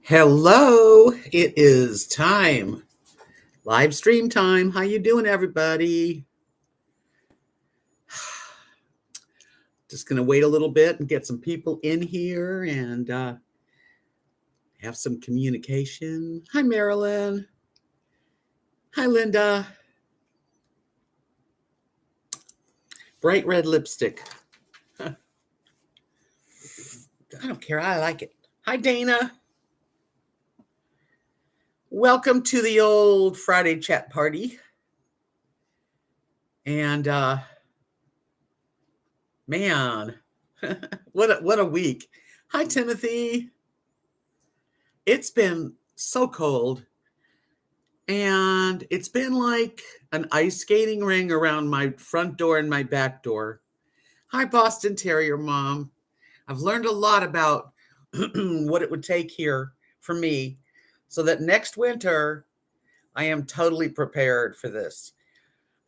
Hello, it is time. Live stream time. How you doing, everybody? Just going to wait a little bit and get some people in here and have some communication. Hi, Marilyn. Hi, Linda. Bright red lipstick. I don't care. I like it. Hi, Dana. Welcome to the old Friday chat party. And man, what a week. Hi, Timothy. It's been so cold. And it's been like an ice skating ring around my front door and my back door. Hi, Boston Terrier Mom. I've learned a lot about what it would take here for me so that next winter I am totally prepared for this.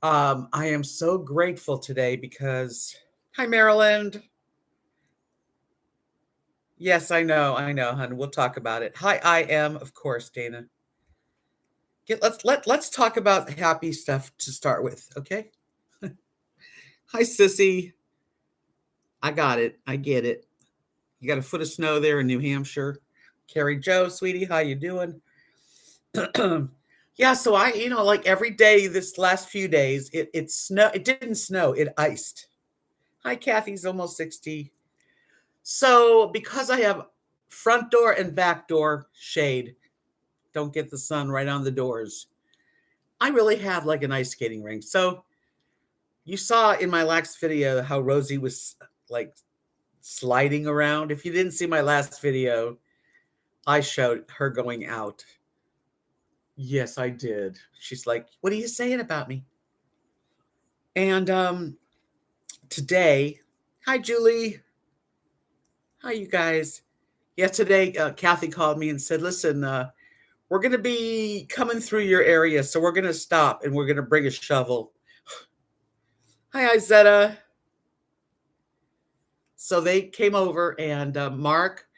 I am so grateful today because, hi, Maryland. Yes, I know, hon. We'll talk about it. Hi, I am, of course, Dana. Let's talk about happy stuff to start with, okay? Hi, Sissy. I got it. I get it. You got a foot of snow there in New Hampshire. Carrie Joe, sweetie, how you doing? Yeah, so like every day this last few days, it didn't snow, it iced. Hi, Kathy's almost 60. So because I have front door and back door shade, don't get the sun right on the doors, I really have like an ice skating rink. So you saw in my last video how Rosie was like sliding around. If you didn't see my last video, I showed her going out. Yes, I did. She's like, "What are you saying about me?" And today, hi, Julie. Hi, you guys. Yeah, today, Kathy called me and said, "Listen, we're going to be coming through your area, so we're going to stop and we're going to bring a shovel." Hi, Izetta. So they came over and Mark,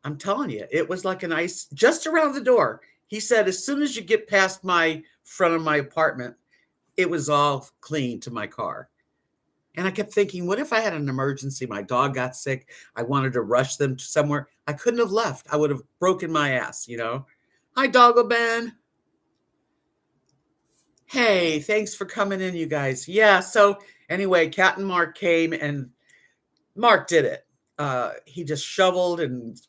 I'm telling you, it was like an ice just around the door. He said, as soon as you get past my front of my apartment, it was all clean to my car. And I kept thinking, what if I had an emergency? My dog got sick. I wanted to rush them to somewhere. I couldn't have left. I would have broken my ass, you know? Hi, Doggo Ben. Hey, thanks for coming in, you guys. Yeah, so anyway, Kat and Mark came and Mark did it. He just shoveled and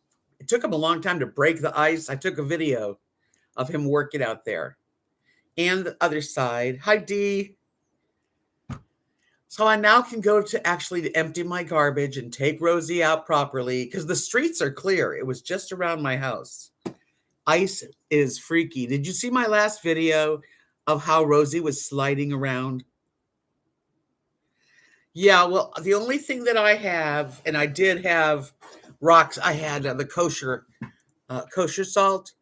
it took him a long time to break the ice. I took a video of him working out there. And the other side. Hi, Dee. So I now can go to actually empty my garbage and take Rosie out properly because the streets are clear. It was just around my house. Ice is freaky. Did you see my last video of how Rosie was sliding around? Yeah, well, the only thing that I have, and I did have rocks, I had the kosher salt,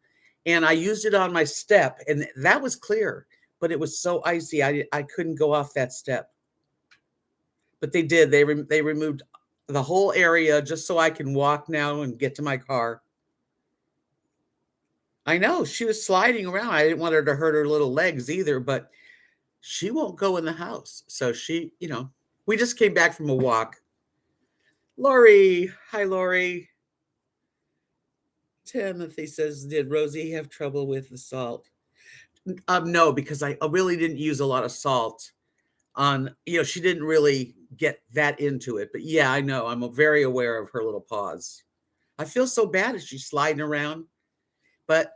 and I used it on my step, and that was clear, but it was so icy, I couldn't go off that step. But they did. They removed the whole area just so I can walk now and get to my car. I know she was sliding around. I didn't want her to hurt her little legs either, but she won't go in the house. So she, we just came back from a walk. Lori, hi, Lori. Timothy says, did Rosie have trouble with the salt? No, because I really didn't use a lot of salt on, she didn't really get that into it. But yeah, I know. I'm very aware of her little paws. I feel so bad as she's sliding around. But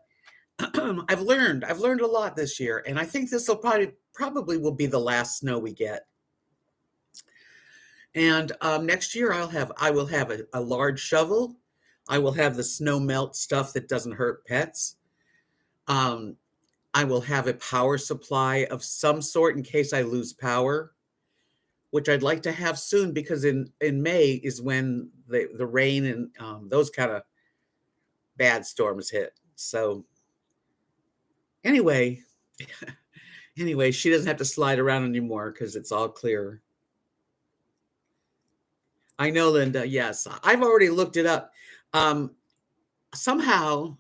I've learned a lot this year. And I think this will probably will be the last snow we get. And next year I will have a large shovel. I will have the snow melt stuff that doesn't hurt pets. I will have a power supply of some sort in case I lose power, which I'd like to have soon because in May is when the rain and those kind of bad storms hit. So anyway, she doesn't have to slide around anymore because it's all clear. I know, Linda. Yes, I've already looked it up. Somehow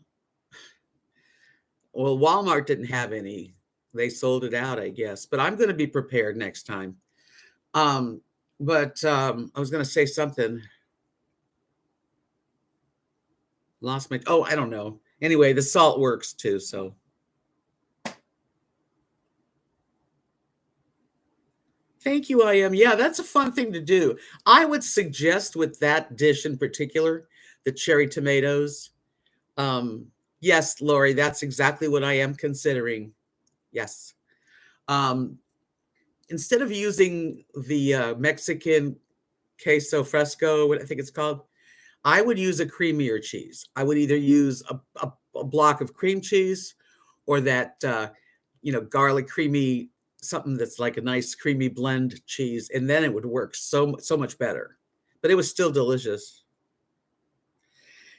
Well, Walmart didn't have any. They sold it out, I guess. But I'm going to be prepared next time. Um, but I was going to say something. Lost my. Oh, I don't know. Anyway, the salt works too. So thank you, I am. Yeah, that's a fun thing to do. I would suggest with that dish in particular, the cherry tomatoes. Um, yes, Lori, that's exactly what I am considering. Yes. Um, Instead of using the Mexican queso fresco, what I think it's called, I would use a creamier cheese. I would either use a block of cream cheese or that garlic creamy something that's like a nice creamy blend cheese, and then it would work so much better. But it was still delicious.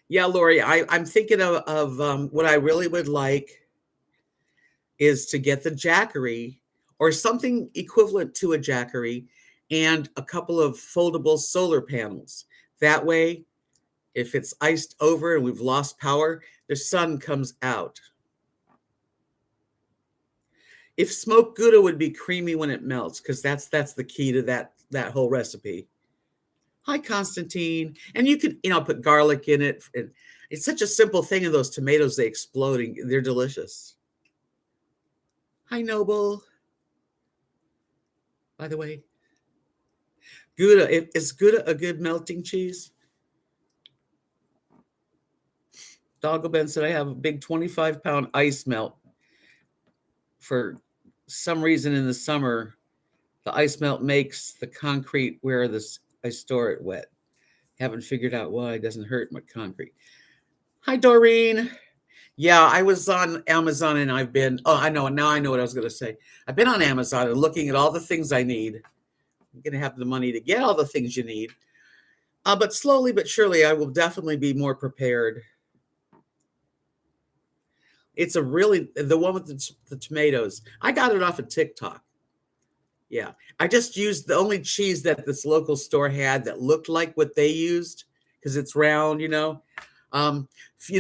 Yeah, Lori, I'm thinking of what I really would like is to get the jackery or something equivalent to a jackery and a couple of foldable solar panels. That way, if it's iced over and we've lost power, the sun comes out. If smoked Gouda would be creamy when it melts, because that's the key to that whole recipe. Hi, Constantine. And you can, put garlic in it. It's such a simple thing, and those tomatoes, they exploding. They're delicious. Hi, Noble. By the way, Gouda, is Gouda a good melting cheese? Doggleben said I have a big 25-pound ice melt. For some reason in the summer, the ice melt makes the concrete where I store it wet. Haven't figured out why it doesn't hurt my concrete. Hi, Doreen. Yeah, I was on Amazon and I know, now I know what I was going to say. I've been on Amazon and looking at all the things I need. I'm going to have the money to get all the things you need. But slowly but surely, I will definitely be more prepared. It's the one with the tomatoes. I got it off of TikTok. Yeah. I just used the only cheese that this local store had that looked like what they used because it's round, You know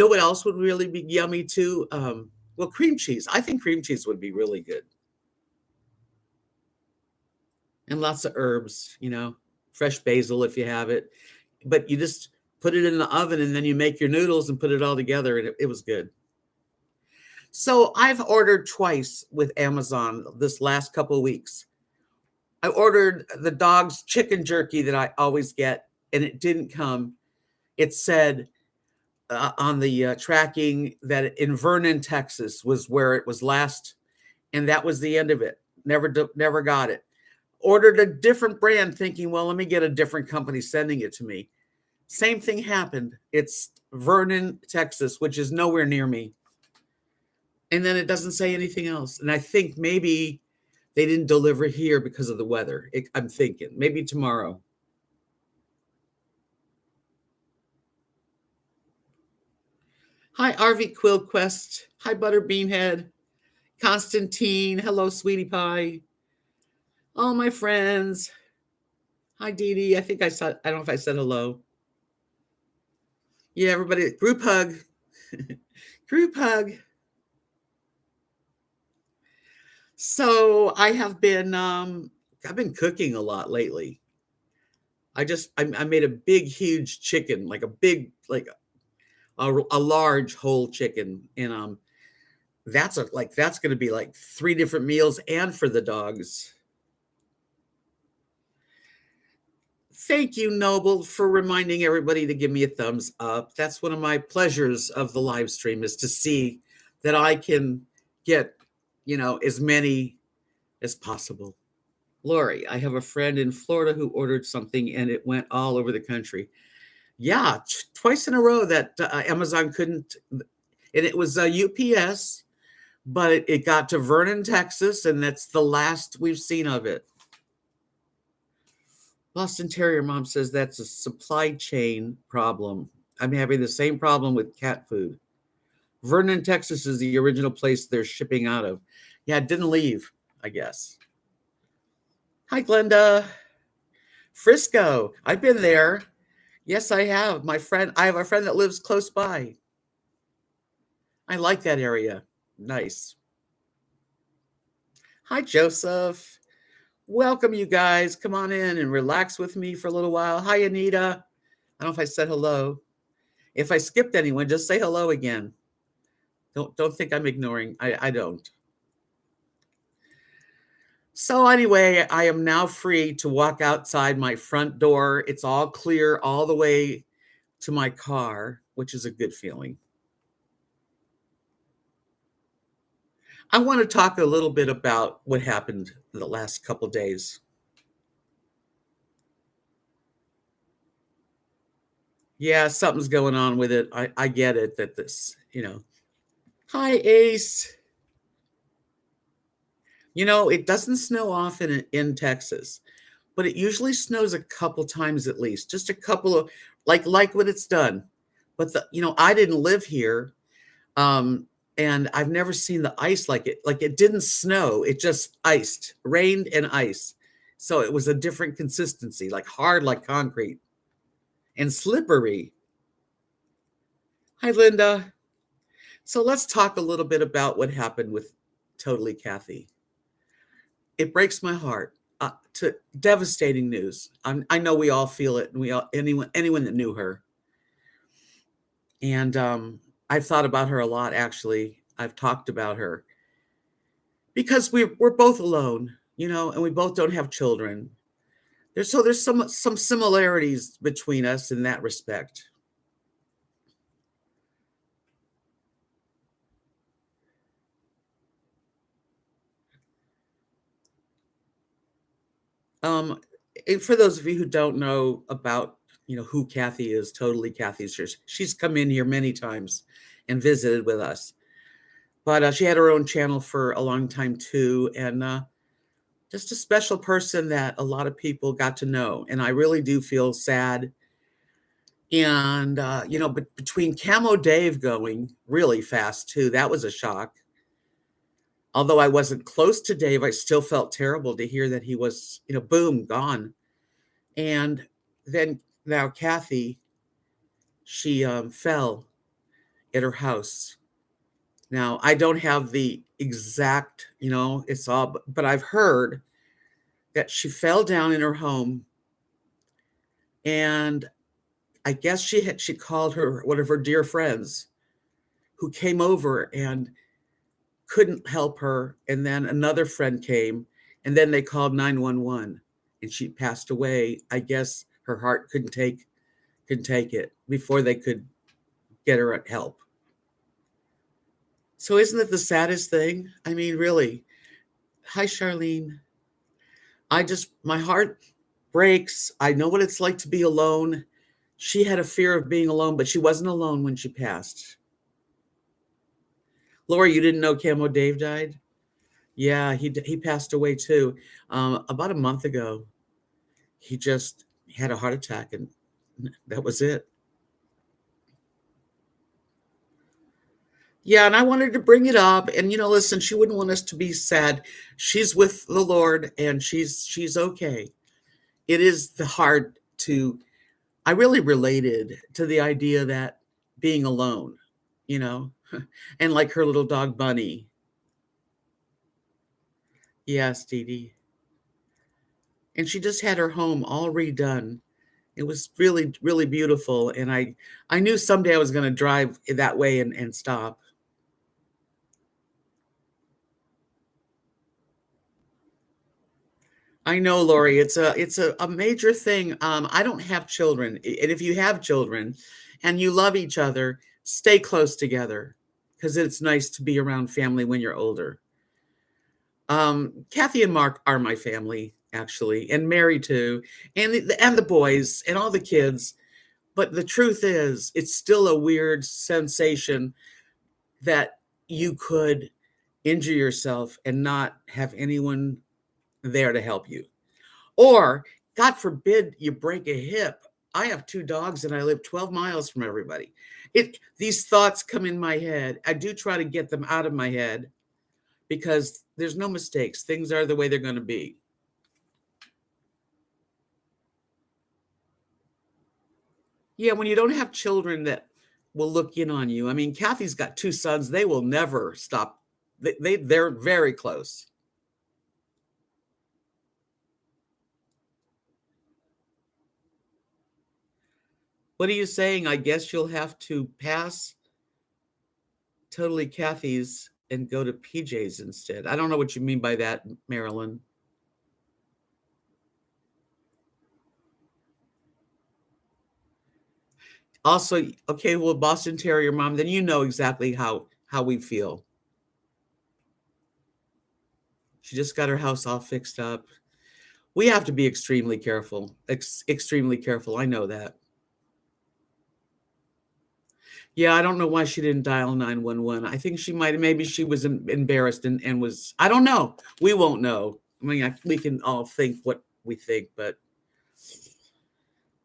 what else would really be yummy too? Well, cream cheese. I think cream cheese would be really good. And lots of herbs, fresh basil if you have it. But you just put it in the oven and then you make your noodles and put it all together, and it was good. So I've ordered twice with Amazon this last couple of weeks. I ordered the dog's chicken jerky that I always get, and it didn't come. It said on the tracking that in Vernon, Texas was where it was last, and that was the end of it. Never got it. Ordered a different brand thinking, well, let me get a different company sending it to me. Same thing happened. It's Vernon, Texas, which is nowhere near me. And then it doesn't say anything else. And I think maybe they didn't deliver here because of the weather. I'm thinking maybe tomorrow. Hi, RV Quillquest. Hi, Butterbeanhead. Constantine. Hello, Sweetie Pie. All my friends. Hi, Dee Dee. I don't know if I said hello. Yeah, everybody, group hug. Group hug. So I've been cooking a lot lately. I made a big, huge chicken, like a big, like a large whole chicken. And that's going to be like 3 different meals and for the dogs. Thank you, Noble, for reminding everybody to give me a thumbs up. That's one of my pleasures of the live stream, is to see that I can get, as many as possible. Lori, I have a friend in Florida who ordered something and it went all over the country. Yeah, twice in a row that Amazon couldn't, and it was UPS, but it got to Vernon, Texas, and that's the last we've seen of it. Boston Terrier Mom says that's a supply chain problem. I'm having the same problem with cat food. Vernon, Texas is the original place they're shipping out of. Yeah, it didn't leave, I guess. Hi, Glenda. Frisco. I've been there. Yes, I have. I have a friend that lives close by. I like that area. Nice. Hi, Joseph. Welcome, you guys. Come on in and relax with me for a little while. Hi, Anita. I don't know if I said hello. If I skipped anyone, just say hello again. Don't think I'm ignoring. I don't. So anyway, I am now free to walk outside my front door. It's all clear all the way to my car, which is a good feeling. I want to talk a little bit about what happened the last couple days. Yeah, something's going on with it. I get it that this. Hi, Ace. It doesn't snow often in Texas, but it usually snows a couple times at least, just a couple of like when it's done. But I didn't live here, and I've never seen the ice like it. Like it didn't snow; it just iced, rained and ice. So it was a different consistency, like hard, like concrete, and slippery. Hi, Linda. So let's talk a little bit about what happened with Totally Kathy. It breaks my heart. To devastating news. I know we all feel it, and we all anyone that knew her. And I've thought about her a lot. Actually, I've talked about her because we're both alone, and we both don't have children. There's some similarities between us in that respect. Um, and for those of you who don't know about who Kathy is, Totally Kathy's, she's come in here many times and visited with us. But she had her own channel for a long time too, and just a special person that a lot of people got to know. And I really do feel sad. And but between Camo Dave going really fast too, that was a shock. Although I wasn't close to Dave, I still felt terrible to hear that he was, boom, gone. And then now Kathy, she fell at her house. Now I don't have the exact, it's all, but I've heard that she fell down in her home, and I guess she called one of her dear friends who came over and couldn't help her, and then another friend came, and then they called 911, and she passed away. I guess her heart couldn't take it before they could get her help. So isn't it the saddest thing? I mean, really. Hi, Charlene. My heart breaks. I know what it's like to be alone. She had a fear of being alone, but she wasn't alone when she passed. Laura, you didn't know Camo Dave died? Yeah, he passed away too. About a month ago. He just had a heart attack, and that was it. Yeah, and I wanted to bring it up. And listen, she wouldn't want us to be sad. She's with the Lord, and she's okay. It is the hard to. I really related to the idea that being alone, you know, and like her little dog Bunny. Yes, Dee Dee. And she just had her home all redone. It was really, really beautiful. And I knew someday I was going to drive that way and stop. I know, Lori, it's a major thing. I don't have children. And if you have children and you love each other, stay close together because it's nice to be around family when you're older. Kathy and Mark are my family, actually, and Mary too, and the boys and all the kids. But the truth is, it's still a weird sensation that you could injure yourself and not have anyone there to help you. Or, God forbid, you break a hip. I have two dogs and I live 12 miles from everybody. These thoughts come in my head. I do try to get them out of my head because there's no mistakes. Things are the way they're going to be. Yeah, when you don't have children that will look in on you. I mean, Kathy's got two sons. They will never stop They're very close. What are you saying? I guess you'll have to pass Totally Kathy's and go to PJ's instead. I don't know what you mean by that, Marilyn. Also, okay, well, Boston Terrier mom, then you know exactly how we feel. She just got her house all fixed up. We have to be extremely careful. Extremely careful. I know that. Yeah, I don't know why she didn't dial 911. I think she might, maybe she was embarrassed and was, I don't know. We won't know. I mean, we can all think what we think, but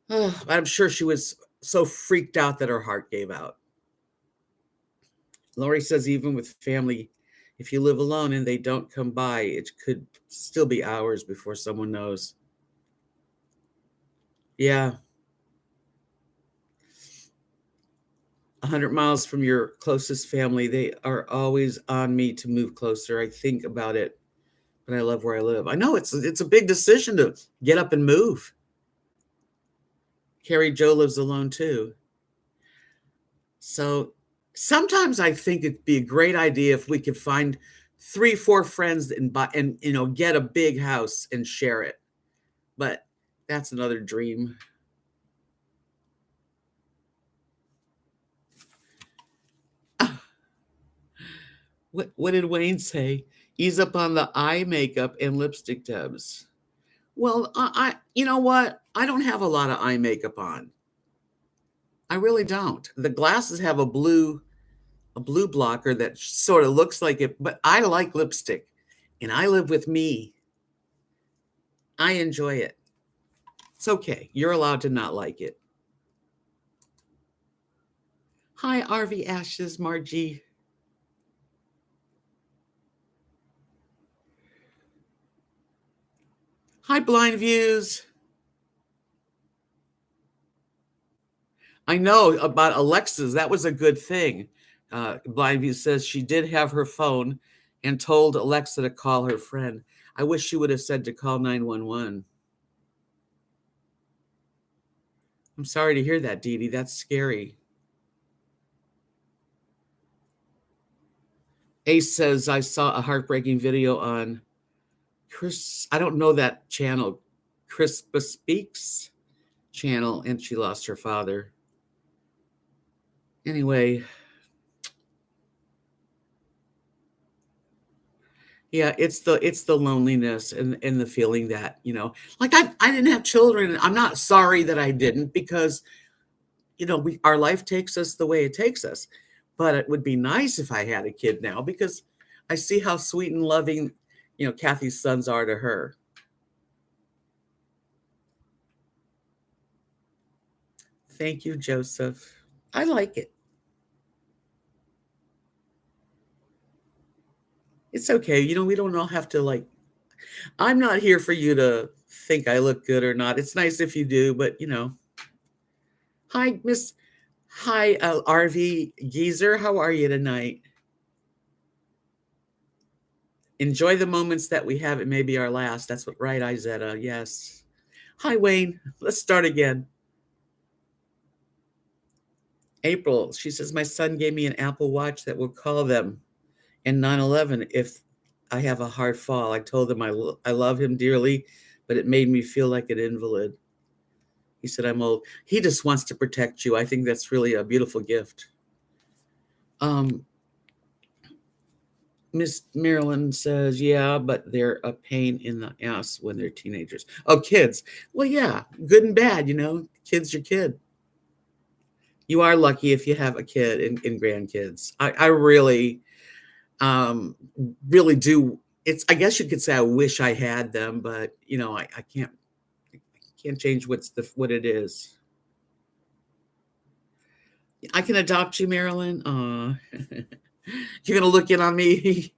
I'm sure she was so freaked out that her heart gave out. Lori says, even with family, if you live alone and they don't come by, it could still be hours before someone knows. Yeah. 100 miles from your closest family, they are always on me to move closer. I think about it, but I love where I live. I know it's a big decision to get up and move. Carrie Jo lives alone too. So sometimes I think it'd be a great idea if we could find 3-4 friends and buy and get a big house and share it. But that's another dream. What did Wayne say? Ease up on the eye makeup and lipstick, Debs. Well, you know what? I don't have a lot of eye makeup on. I really don't. The glasses have a blue blocker that sort of looks like it, but I like lipstick, and I live with me. I enjoy it. It's okay. You're allowed to not like it. Hi, RV Ashes, Margie. Hi, Blind Views. I know about Alexa's. That was a good thing. Blind View says she did have her phone and told Alexa to call her friend. I wish she would have said to call 911. I'm sorry to hear that, Dee Dee. That's scary. Ace says, I saw a heartbreaking video on Chris. I don't know that channel. Crispa Speaks channel, and she lost her father. Anyway, yeah, it's the loneliness and the feeling that, like I didn't have children. I'm not sorry that I didn't, because our life takes us the way it takes us. But it would be nice if I had a kid now, because I see how sweet and loving, Kathy's sons are to her. Thank you, Joseph. I like it. It's okay. We don't all have to I'm not here for you to think I look good or not. It's nice if you do, but Hi, RV Geezer. How are you tonight? Enjoy the moments that we have. It may be our last. That's what, right, Izetta? Yes. Hi, Wayne. Let's start again. April, she says, my son gave me an Apple Watch that will call them in 9/11 if I have a hard fall. I told him I love him dearly, but it made me feel like an invalid. He said, I'm old. He just wants to protect you. I think that's really a beautiful gift. Miss Marilyn says, yeah, but they're a pain in the ass when they're teenagers. Oh, kids. Well, yeah, good and bad, Kid's your kid. You are lucky if you have a kid and grandkids. I really, really do. I guess you could say I wish I had them, but I can't change what it is. I can adopt you, Marilyn. You're gonna look in on me.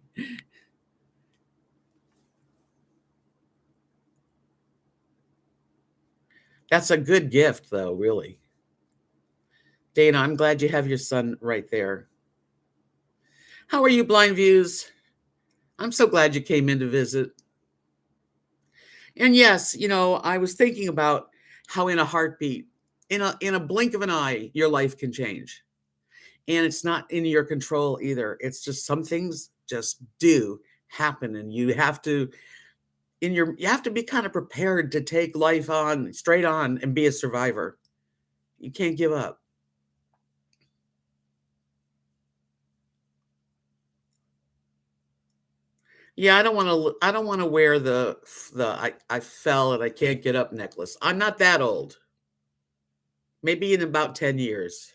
That's a good gift, though, really. Dana, I'm glad you have your son right there. How are you, Blind Views? I'm so glad you came in to visit. And yes, I was thinking about how in a heartbeat, in a blink of an eye, your life can change. And it's not in your control either. It's just some things just do happen, and you have to be kind of prepared to take life on straight on and be a survivor. You can't give up. Yeah, I don't want to wear the I fell and I can't get up necklace. I'm not that old. Maybe in about 10 years.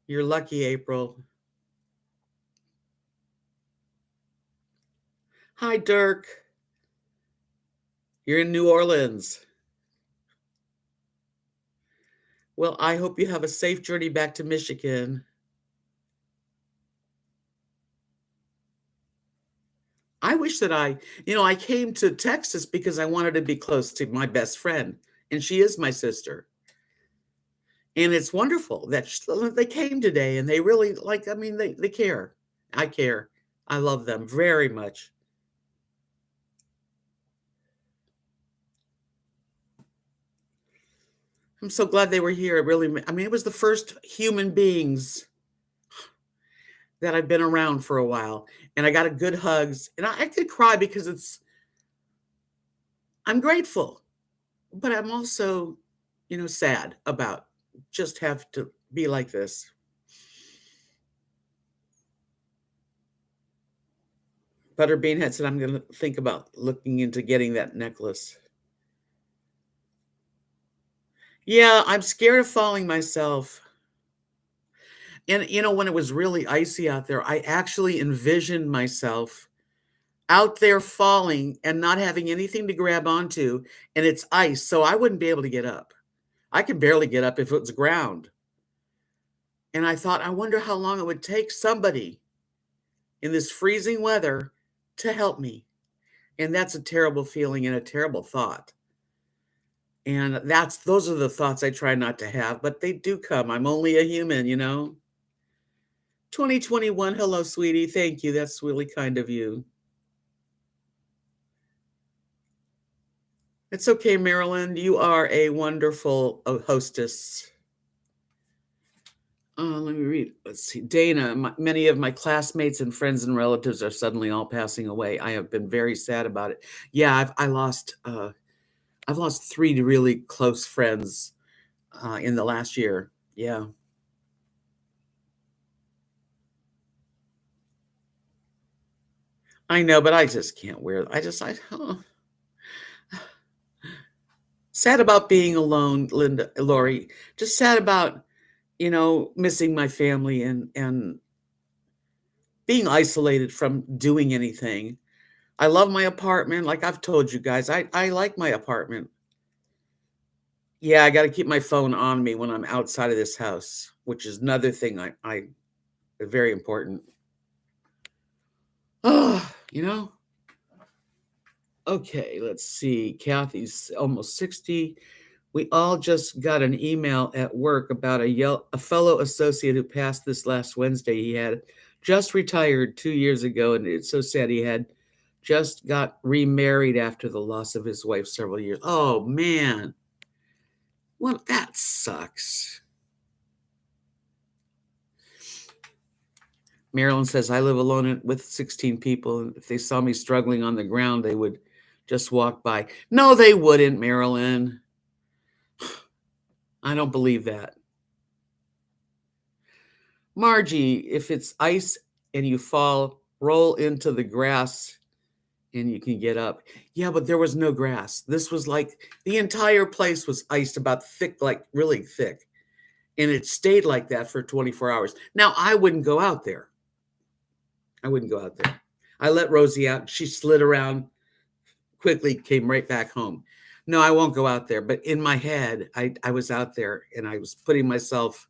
You're lucky, April. Hi, Dirk. You're in New Orleans. Well, I hope you have a safe journey back to Michigan. I wish that I came to Texas because I wanted to be close to my best friend, and she is my sister. And it's wonderful that they came today and they really I mean, they care. I care. I love them very much. I'm so glad they were here. I mean, it was the first human beings that I've been around for a while, and I got a good hugs, and I could cry because I'm grateful, but I'm also, sad about just have to be like this. Butterbean had said, I'm going to think about looking into getting that necklace. Yeah, I'm scared of falling myself. And, when it was really icy out there, I actually envisioned myself out there falling and not having anything to grab onto, and it's ice, so I wouldn't be able to get up. I could barely get up if it was ground. And I thought, I wonder how long it would take somebody in this freezing weather to help me. And that's a terrible feeling and a terrible thought. And those are the thoughts I try not to have, but they do come. I'm only a human. 2021, hello, sweetie. Thank you. That's really kind of you. It's okay, Marilyn. You are a wonderful hostess. Let me read. Let's see. Dana, many of my classmates and friends and relatives are suddenly all passing away. I have been very sad about it. Yeah, I've lost three really close friends in the last year. Yeah, I know, but I just can't wear. Sad about being alone, Linda, Lori. Just sad about missing my family and being isolated from doing anything. I love my apartment. Like I've told you guys, I like my apartment. Yeah, I got to keep my phone on me when I'm outside of this house, which is another thing I very important. Oh, Okay, let's see. Kathy's almost 60. We all just got an email at work about a fellow associate who passed this last Wednesday. He had just retired 2 years ago, and it's so sad. He had just got remarried after the loss of his wife several years. Oh man, well that sucks. Marilyn says I live alone with 16 people, and if they saw me struggling on the ground, they would just walk by. No, they wouldn't, Marilyn. I don't believe that. Margie, if it's ice and you fall, roll into the grass and you can get up. Yeah, but there was no grass. This was like the entire place was iced about thick, like really thick. And it stayed like that for 24 hours. Now, I wouldn't go out there. I wouldn't go out there. I let Rosie out. She slid around quickly, came right back home. No, I won't go out there. But in my head, I was out there and I was putting myself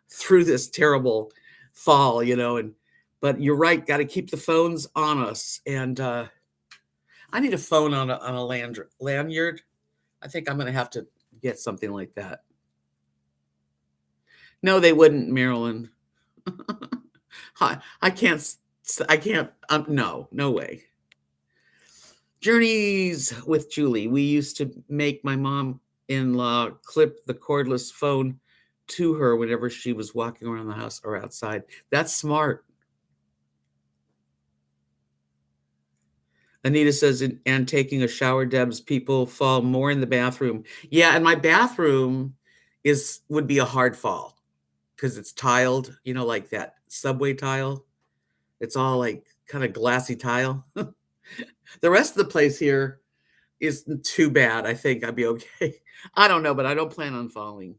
through this terrible fall, and but you're right, got to keep the phones on us. And I need a phone on a lanyard. I think I'm going to have to get something like that. No, they wouldn't, Marilyn. I can't, I can't, no, no way. Journeys with Julie. We used to make my mom-in-law clip the cordless phone to her whenever she was walking around the house or outside. That's smart. Anita says, and taking a shower, Debs, people fall more in the bathroom. Yeah, and my bathroom would be a hard fall because it's tiled, like that subway tile. It's all like kind of glassy tile. The rest of the place here isn't too bad. I think I'd be okay. I don't know, but I don't plan on falling.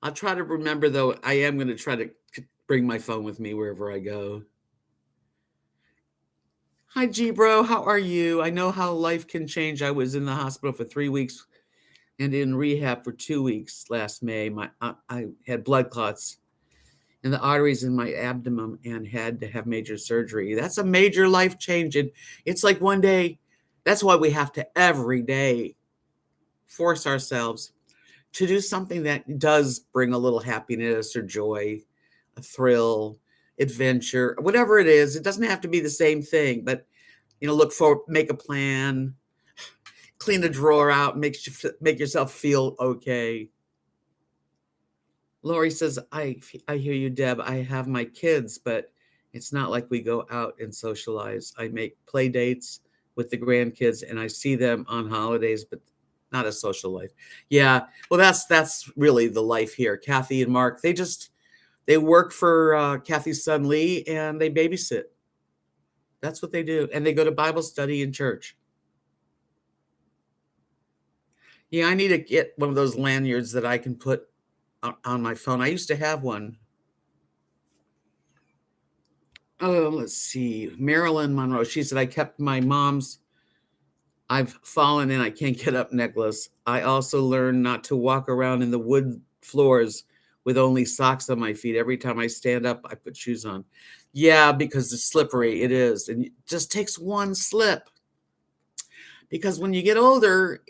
I'll try to remember, though. I am going to try to bring my phone with me wherever I go. Hi, G Bro. How are you? I know how life can change. I was in the hospital for 3 weeks and in rehab for 2 weeks last May. I had blood clots in the arteries in my abdomen and had to have major surgery. That's a major life change. And it's like one day, that's why we have to every day force ourselves to do something that does bring a little happiness or joy, a thrill, adventure, whatever it is. It doesn't have to be the same thing, but look for, make a plan, clean a drawer out, make yourself feel okay. Lori says, I hear you, Deb. I have my kids, but it's not like we go out and socialize. I make play dates with the grandkids and I see them on holidays, but not a social life. Yeah. Well, that's really the life here. Kathy and Mark, they work for Kathy's son Lee and they babysit. That's what they do. And they go to Bible study in church. Yeah, I need to get one of those lanyards that I can put on my phone. I used to have one. Oh, let's see. Marilyn Monroe. She said, I kept my mom's I've fallen and I can't get up necklace. I also learned not to walk around in the wood floors with only socks on my feet. Every time I stand up, I put shoes on. Yeah, because it's slippery. It is. And it just takes one slip. Because when you get older,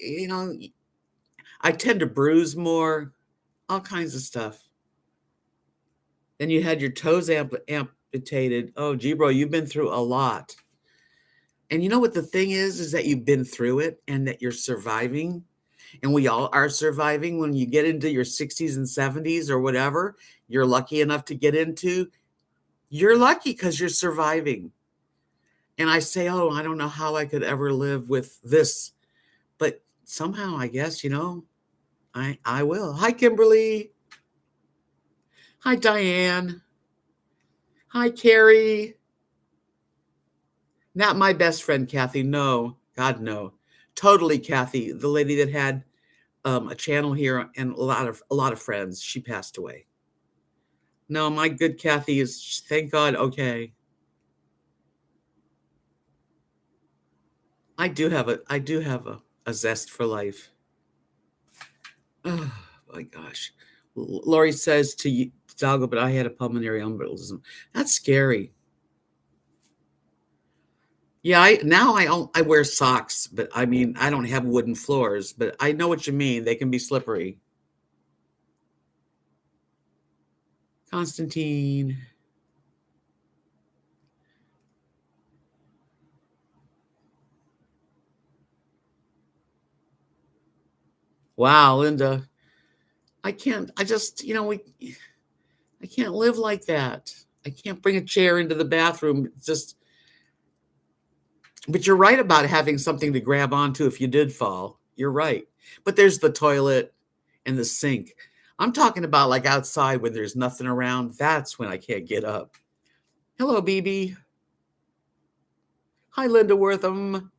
I tend to bruise more, all kinds of stuff. Then you had your toes amputated. Oh, gee, bro, you've been through a lot. And you know what the thing is that you've been through it and that you're surviving. And we all are surviving. When you get into your 60s and 70s or whatever, you're lucky enough to get into, you're lucky because you're surviving. And I say, oh, I don't know how I could ever live with this. But somehow, I guess, I will. Hi, Kimberly. Hi, Diane. Hi, Carrie. Not my best friend, Kathy. No, God, no. Totally, Kathy, the lady that had a channel here and a lot of friends. She passed away. No, my good Kathy is, thank God, okay. I do have a zest for life. Oh my gosh. Lori says to you, Doggo, but I had a pulmonary embolism. That's scary. Yeah, I wear socks, but I mean I don't have wooden floors, but I know what you mean. They can be slippery. Constantine. Wow, Linda. I can't, I just, I can't live like that. I can't bring a chair into the bathroom. It's just, but you're right about having something to grab onto if you did fall. You're right. But there's the toilet and the sink. I'm talking about like outside when there's nothing around. That's when I can't get up. Hello, BB. Hi, Linda Wortham.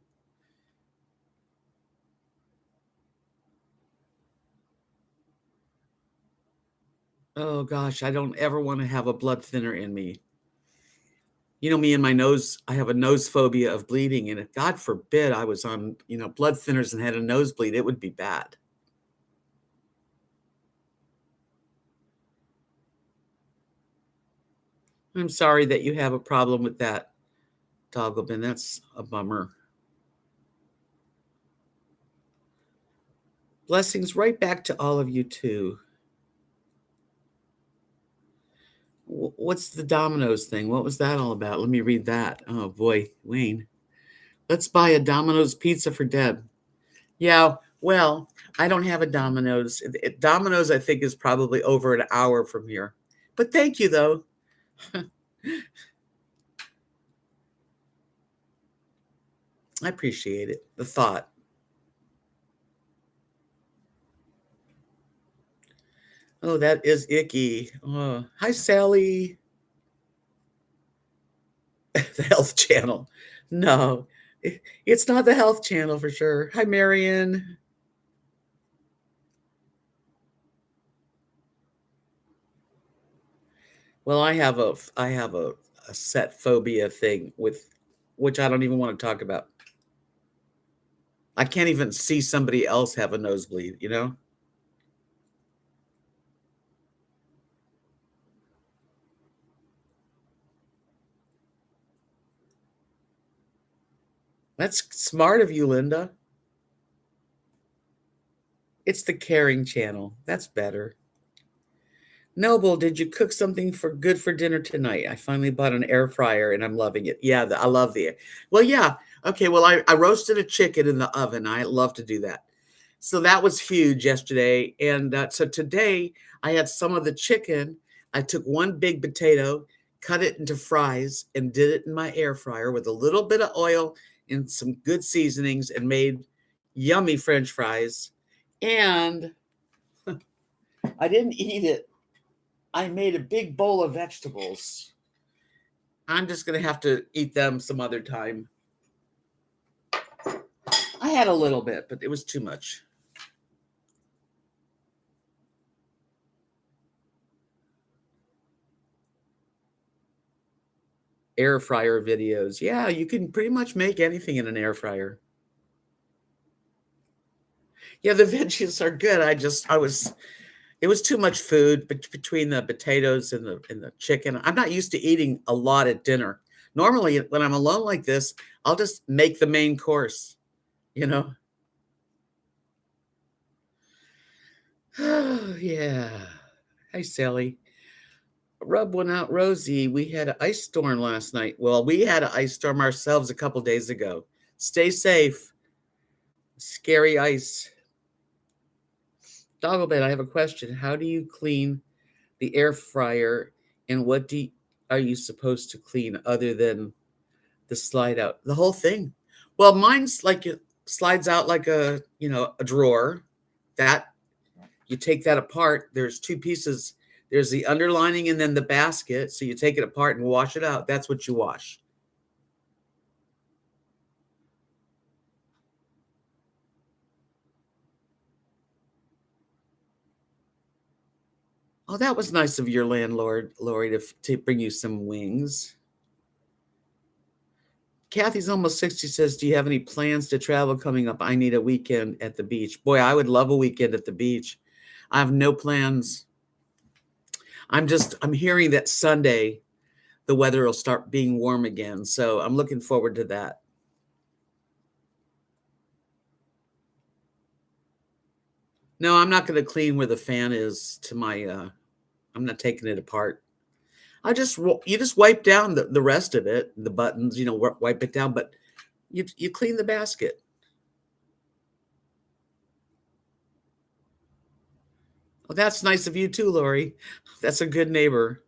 Oh gosh, I don't ever want to have a blood thinner in me. Me and my nose, I have a nose phobia of bleeding. And if God forbid I was on, blood thinners and had a nosebleed, it would be bad. I'm sorry that you have a problem with that, Dogglebin. That's a bummer. Blessings right back to all of you too. What's the Domino's thing? What was that all about? Let me read that. Oh boy, Wayne. Let's buy a Domino's pizza for Deb. Yeah, well, I don't have a Domino's. Domino's, I think, is probably over an hour from here. But thank you, though. I appreciate it. The thought. Oh, that is icky. Oh, hi, Sally. The Health Channel. No, it's not the Health Channel for sure. Hi, Marion. Well, I have a set phobia thing with which I don't even want to talk about. I can't even see somebody else have a nosebleed, you know? That's smart of you, Linda. It's the caring channel. That's better. Noble, did you cook something for good for dinner tonight? I finally bought an air fryer and I'm loving it. Yeah, I love the. Well, yeah. Okay. Well, I roasted a chicken in the oven. I love to do that. So that was huge yesterday. And so today I had some of the chicken. I took one big potato, cut it into fries, and did it in my air fryer with a little bit of oil and some good seasonings and made yummy French fries. And I didn't eat it. I made a big bowl of vegetables. I'm just going to have to eat them some other time. I had a little bit, but it was too much. Air fryer videos. Yeah, you can pretty much make anything in an air fryer. Yeah, the veggies are good. It was too much food between the potatoes and the chicken. I'm not used to eating a lot at dinner. Normally, when I'm alone like this, I'll just make the main course, you know? Oh, yeah. Hi, Sally. Rub one out, Rosie. We had an ice storm last night. Well, we had an ice storm ourselves a couple days ago. Stay safe. Scary ice. Dogglebed, I have a question. How do you clean the air fryer, and are you supposed to clean other than the slide out? The whole thing. Well, mine's like it slides out like a drawer. That you take that apart. There's two pieces. There's the underlining and then the basket. So you take it apart and wash it out. That's what you wash. Oh, that was nice of your landlord, Lori, to bring you some wings. Kathy's almost 60, says, do you have any plans to travel coming up? I need a weekend at the beach. Boy, I would love a weekend at the beach. I have no plans. I'm hearing that Sunday the weather will start being warm again. So I'm looking forward to that. No, I'm not going to clean where the fan is I'm not taking it apart. You just wipe down the rest of it, the buttons, wipe it down, but you clean the basket. Well, that's nice of you too, Lori. That's a good neighbor.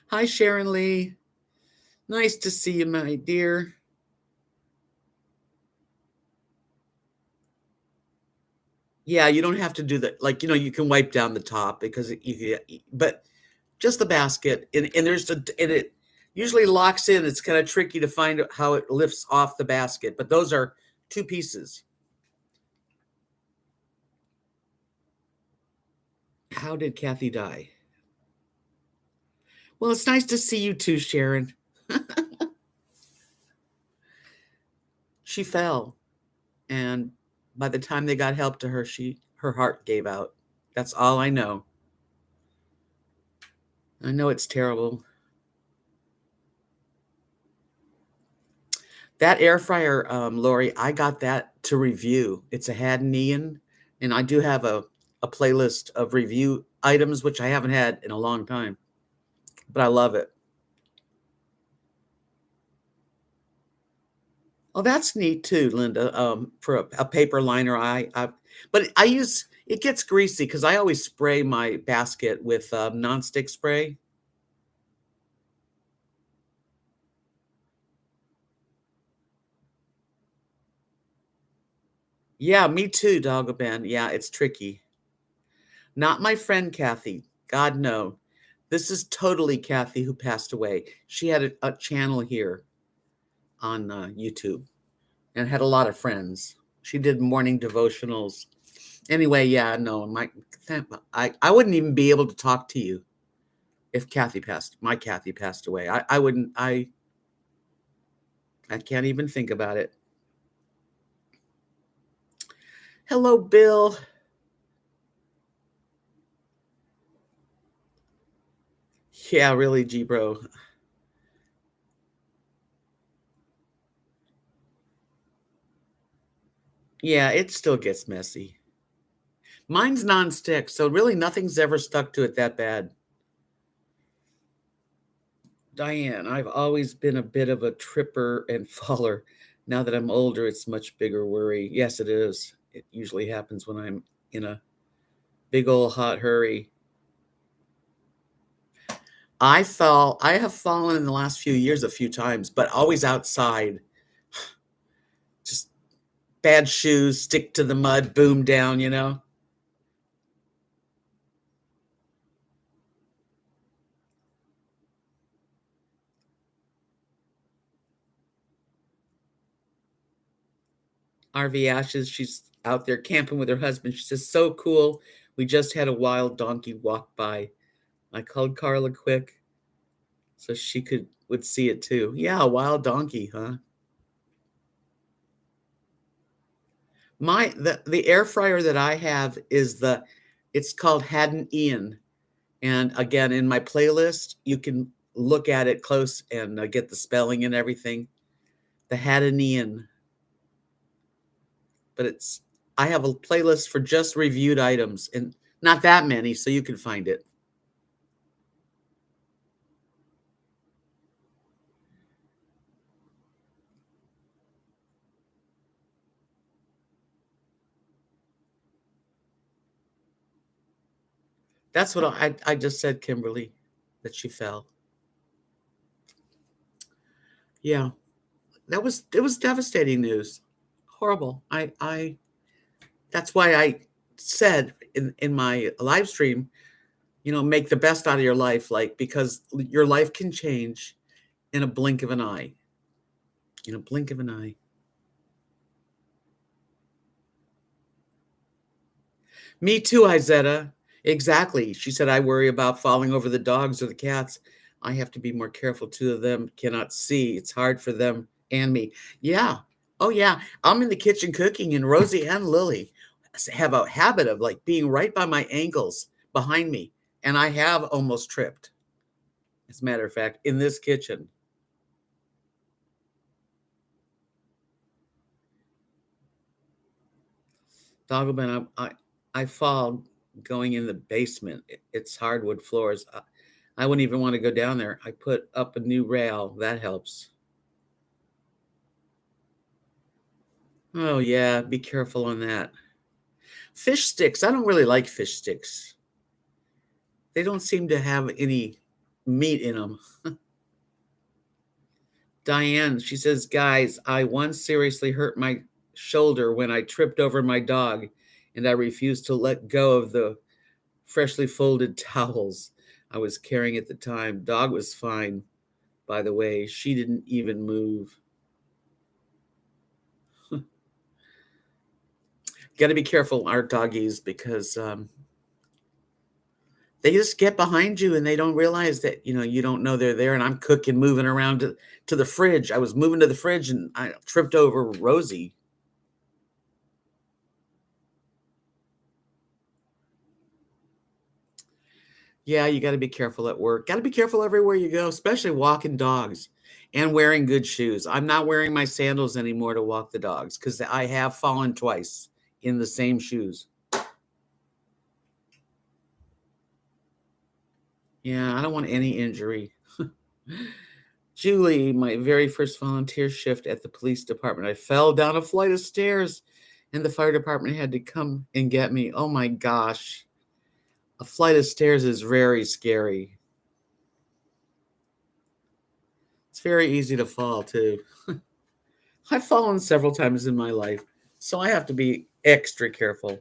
Hi, Sharon Lee. Nice to see you, my dear. Yeah, you don't have to do that. Like, you can wipe down the top because but just the basket. And it usually locks in. It's kind of tricky to find how it lifts off the basket, but those are two pieces. How did Kathy die? Well, it's nice to see you too, Sharon. She fell, and by the time they got help to her, her heart gave out. That's all I know. I know it's terrible. That air fryer, Lori, I got that to review. It's a Hadnian And I do have a playlist of review items, which I haven't had in a long time, but I love it. Oh, that's neat too, Linda. For a paper liner, but I use it gets greasy because I always spray my basket with nonstick spray. Yeah, me too, Dagobah. Yeah, it's tricky. Not my friend Kathy. God no. This is totally Kathy who passed away. She had a channel here on YouTube and had a lot of friends. She did morning devotionals. Anyway, yeah, no, I wouldn't even be able to talk to you if my Kathy passed away. I wouldn't I can't even think about it. Hello, Bill. Yeah, really, G bro. Yeah, it still gets messy. Mine's nonstick, so really nothing's ever stuck to it that bad. Diane, I've always been a bit of a tripper and faller. Now that I'm older, it's much bigger worry. Yes, it is. It usually happens when I'm in a big old hot hurry. I have fallen in the last few years a few times, but always outside. Just bad shoes, stick to the mud, boom down, you know? RV Ashes, she's out there camping with her husband. She says, so cool. We just had a wild donkey walk by. I called Carla quick so she would see it too. Yeah, a wild donkey, huh? The air fryer that I have is it's called Haddon Ian. And again, in my playlist, you can look at it close and get the spelling and everything. The Haddon Ian. But I have a playlist for just reviewed items and not that many, so you can find it. That's what I just said, Kimberly, that she fell. Yeah, it was devastating news. Horrible. I That's why I said in my live stream, make the best out of your life, like because your life can change in a blink of an eye. In a blink of an eye. Me too, Izetta. Exactly. She said, I worry about falling over the dogs or the cats. I have to be more careful. Two of them cannot see. It's hard for them and me. Yeah. Oh, yeah. I'm in the kitchen cooking, and Rosie and Lily have a habit of like being right by my ankles behind me. And I have almost tripped, as a matter of fact, in this kitchen. Dogwood, I fall going in the basement. It's hardwood floors. I wouldn't even want to go down there. I put up a new rail. That helps. Oh, yeah. Be careful on that. Fish sticks. I don't really like fish sticks. They don't seem to have any meat in them. Diane, she says, guys, I once seriously hurt my shoulder when I tripped over my dog and I refused to let go of the freshly folded towels I was carrying at the time. Dog was fine, by the way. She didn't even move. Got to be careful, our doggies, because they just get behind you and they don't realize that you don't know they're there. And I'm cooking, moving around to the fridge. I was moving to the fridge and I tripped over Rosie. Yeah, you got to be careful at work. Got to be careful everywhere you go, especially walking dogs and wearing good shoes. I'm not wearing my sandals anymore to walk the dogs because I have fallen twice in the same shoes. Yeah, I don't want any injury. Julie, my very first volunteer shift at the police department, I fell down a flight of stairs and the fire department had to come and get me. Oh my gosh. A flight of stairs is very scary. It's very easy to fall too. I've fallen several times in my life, so I have to be extra careful.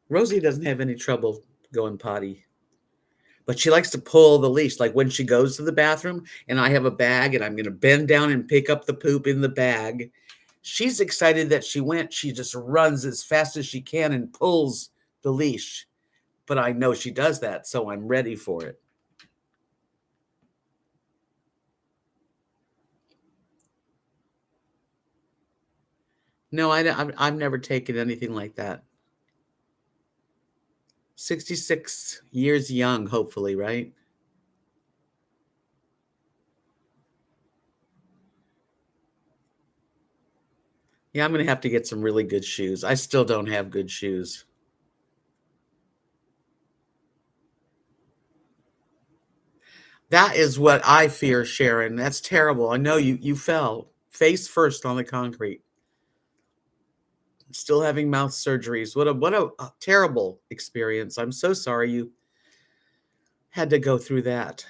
Rosie doesn't have any trouble going potty, but she likes to pull the leash. Like when she goes to the bathroom and I have a bag and I'm going to bend down and pick up the poop in the bag, she's excited that she went. She just runs as fast as she can and pulls the leash. But I know she does that, so I'm ready for it. No, I've never taken anything like that. 66 years young, hopefully, right? Yeah, I'm going to have to get some really good shoes. I still don't have good shoes. That is what I fear, Sharon. That's terrible. I know you fell face first on the concrete. Still having mouth surgeries. What a terrible experience. I'm so sorry you had to go through that.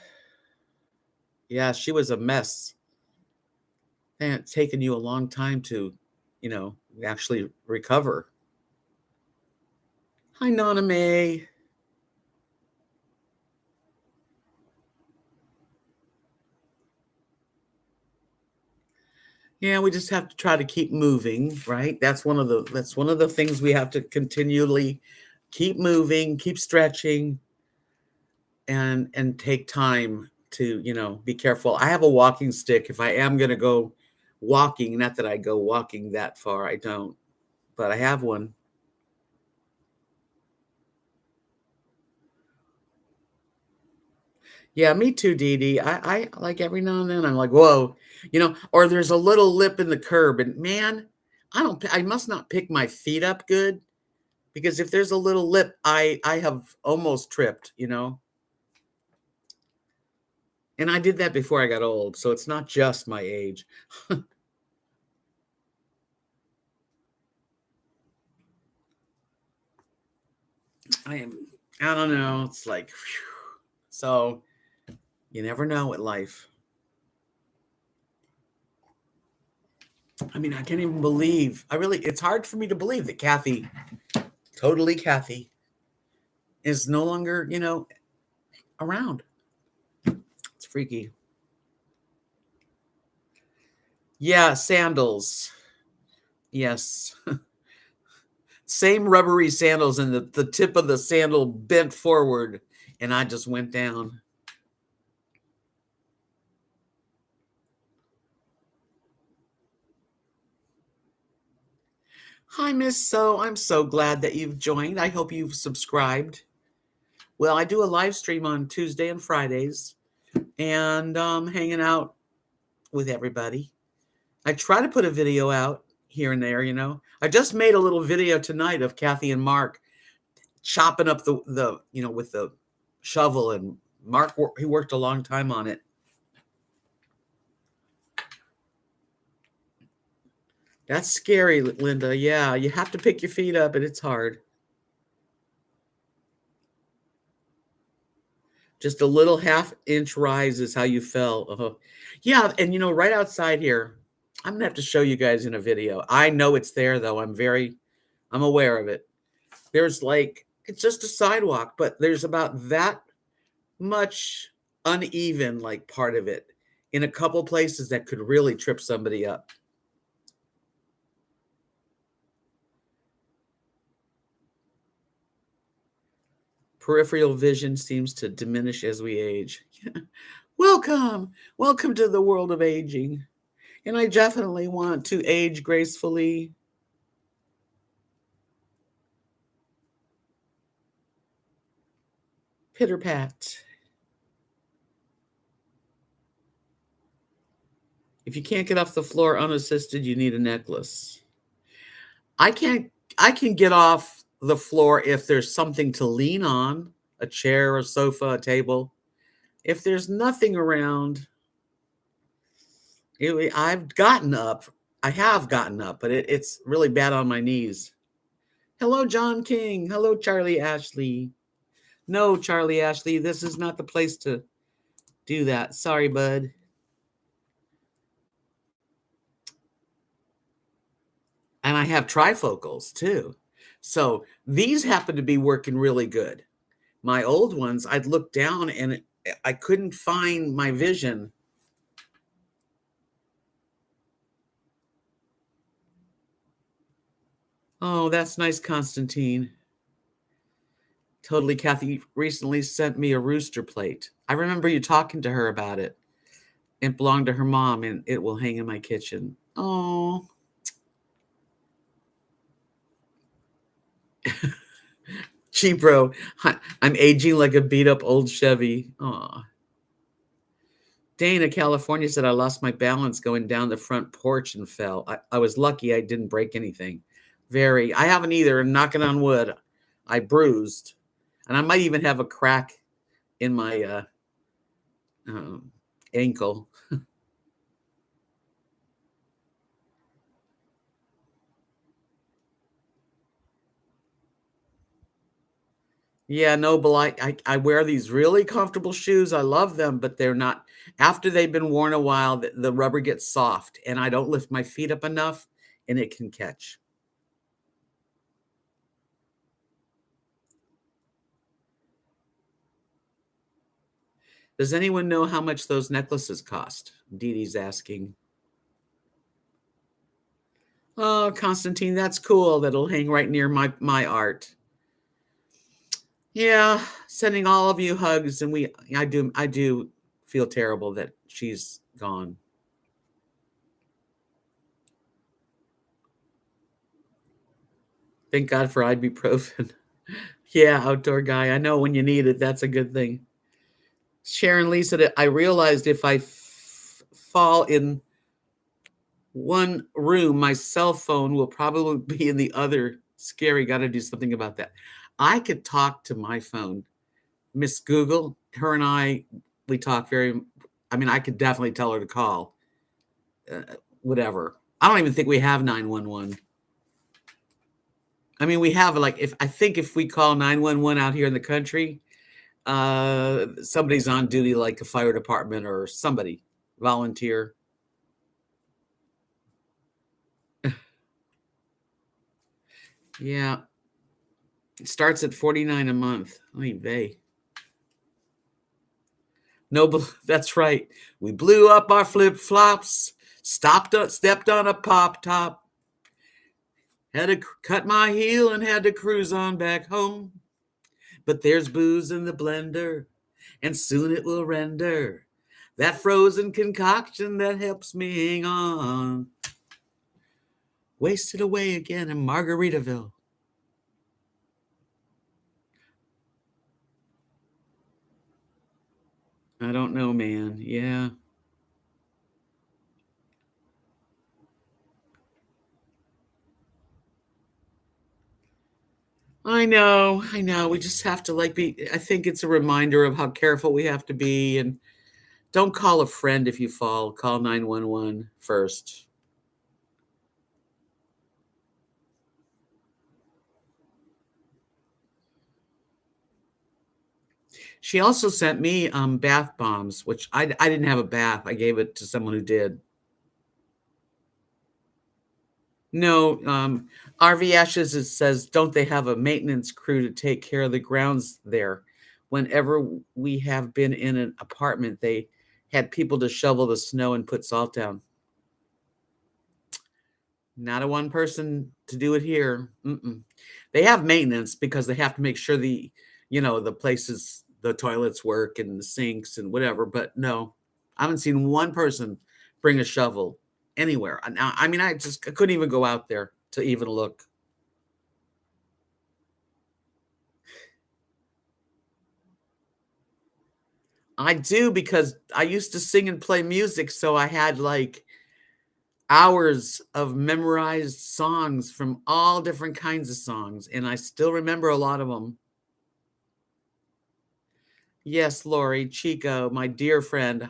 Yeah, she was a mess. And it's taken you a long time to, actually recover. Hi, Nana May. Yeah, we just have to try to keep moving, right? That's one of the things we have to continually keep moving, keep stretching, and take time to, be careful. I have a walking stick. If I am going to go walking, not that I go walking that far, I don't, but I have one. Yeah, me too, Dee Dee. I like every now and then I'm like, whoa, or there's a little lip in the curb, and man, I must not pick my feet up good because if there's a little lip, I have almost tripped. And I did that before I got old, so it's not just my age. I am, I don't know. It's like, phew. So you never know with life. I mean, I can't even believe. It's hard for me to believe that Kathy, totally Kathy, is no longer, around. It's freaky. Yeah, sandals. Yes. Same rubbery sandals, and the tip of the sandal bent forward, and I just went down. Hi, Miss So. I'm so glad that you've joined. I hope you've subscribed. Well, I do a live stream on Tuesday and Fridays, and hanging out with everybody. I try to put a video out here and there. I just made a little video tonight of Kathy and Mark chopping up the with the shovel, and Mark, he worked a long time on it. That's scary, Linda. Yeah, you have to pick your feet up, and it's hard. Just a little half-inch rise is how you fell. Yeah, and right outside here, I'm gonna have to show you guys in a video. I know it's there though. I'm aware of it. There's like it's just a sidewalk, but there's about that much uneven like part of it in a couple places that could really trip somebody up. Peripheral vision seems to diminish as we age. Welcome to the world of aging. And I definitely want to age gracefully. Pitter pat. If you can't get off the floor unassisted, you need a necklace. I can't I can get off the floor if there's something to lean on, a chair, a sofa, a table. If there's nothing around, I've gotten up. I have gotten up, but it's really bad on my knees. Hello, John King. Hello, Charlie Ashley. No, Charlie Ashley, this is not the place to do that. Sorry, bud. And I have trifocals too. So these happen to be working really good. My old ones, I'd look down and I couldn't find my vision. Oh, that's nice, Constantine. Totally. Kathy recently sent me a rooster plate. I remember you talking to her about it. It belonged to her mom and it will hang in my kitchen. Oh, cheap bro. I'm aging like a beat up old Chevy. Aw. Dana, California said I lost my balance going down the front porch and fell. I was lucky I didn't break anything. Very. I haven't either. Knocking on wood. I bruised. And I might even have a crack in my ankle. Yeah, Noble, I wear these really comfortable shoes. I love them, but they're not, after they've been worn a while, the rubber gets soft and I don't lift my feet up enough and it can catch. Does anyone know how much those necklaces cost? Dee Dee's asking. Oh, Constantine, that's cool. That'll hang right near my art. Yeah, sending all of you hugs, and I do feel terrible that she's gone. Thank God for ibuprofen. Yeah, outdoor guy. I know when you need it, that's a good thing. Sharon Lee said, I realized if I fall in one room, my cell phone will probably be in the other. Scary. Got to do something about that. I could talk to my phone. Miss Google, her and we talk very, I mean, I could definitely tell her to call. Whatever. I don't even think we have 911. I mean, we have like, if we call 911 out here in the country, somebody's on duty, like a fire department or somebody, volunteer. Yeah. It starts at 49 a month. Oy vey. No, that's right. We blew up our flip flops, stepped on a pop top, had to cut my heel and had to cruise on back home. But there's booze in the blender, and soon it will render that frozen concoction that helps me hang on. Wasted away again in Margaritaville. I don't know, man. Yeah. I know, I know. We just have to I think it's a reminder of how careful we have to be, and don't call a friend if you fall. Call 911 first. She also sent me bath bombs, which I didn't have a bath. I gave it to someone who did. No, RV Ashes, it says, don't they have a maintenance crew to take care of the grounds there? Whenever we have been in an apartment, they had people to shovel the snow and put salt down. Not a one person to do it here. Mm-mm. They have maintenance because they have to make sure the places, the toilets work and the sinks and whatever. But no, I haven't seen one person bring a shovel anywhere. Now, I mean, I couldn't even go out there to even look. I do because I used to sing and play music, so I had like hours of memorized songs from all different kinds of songs, and I still remember a lot of them. Yes, Lori, Chico, my dear friend.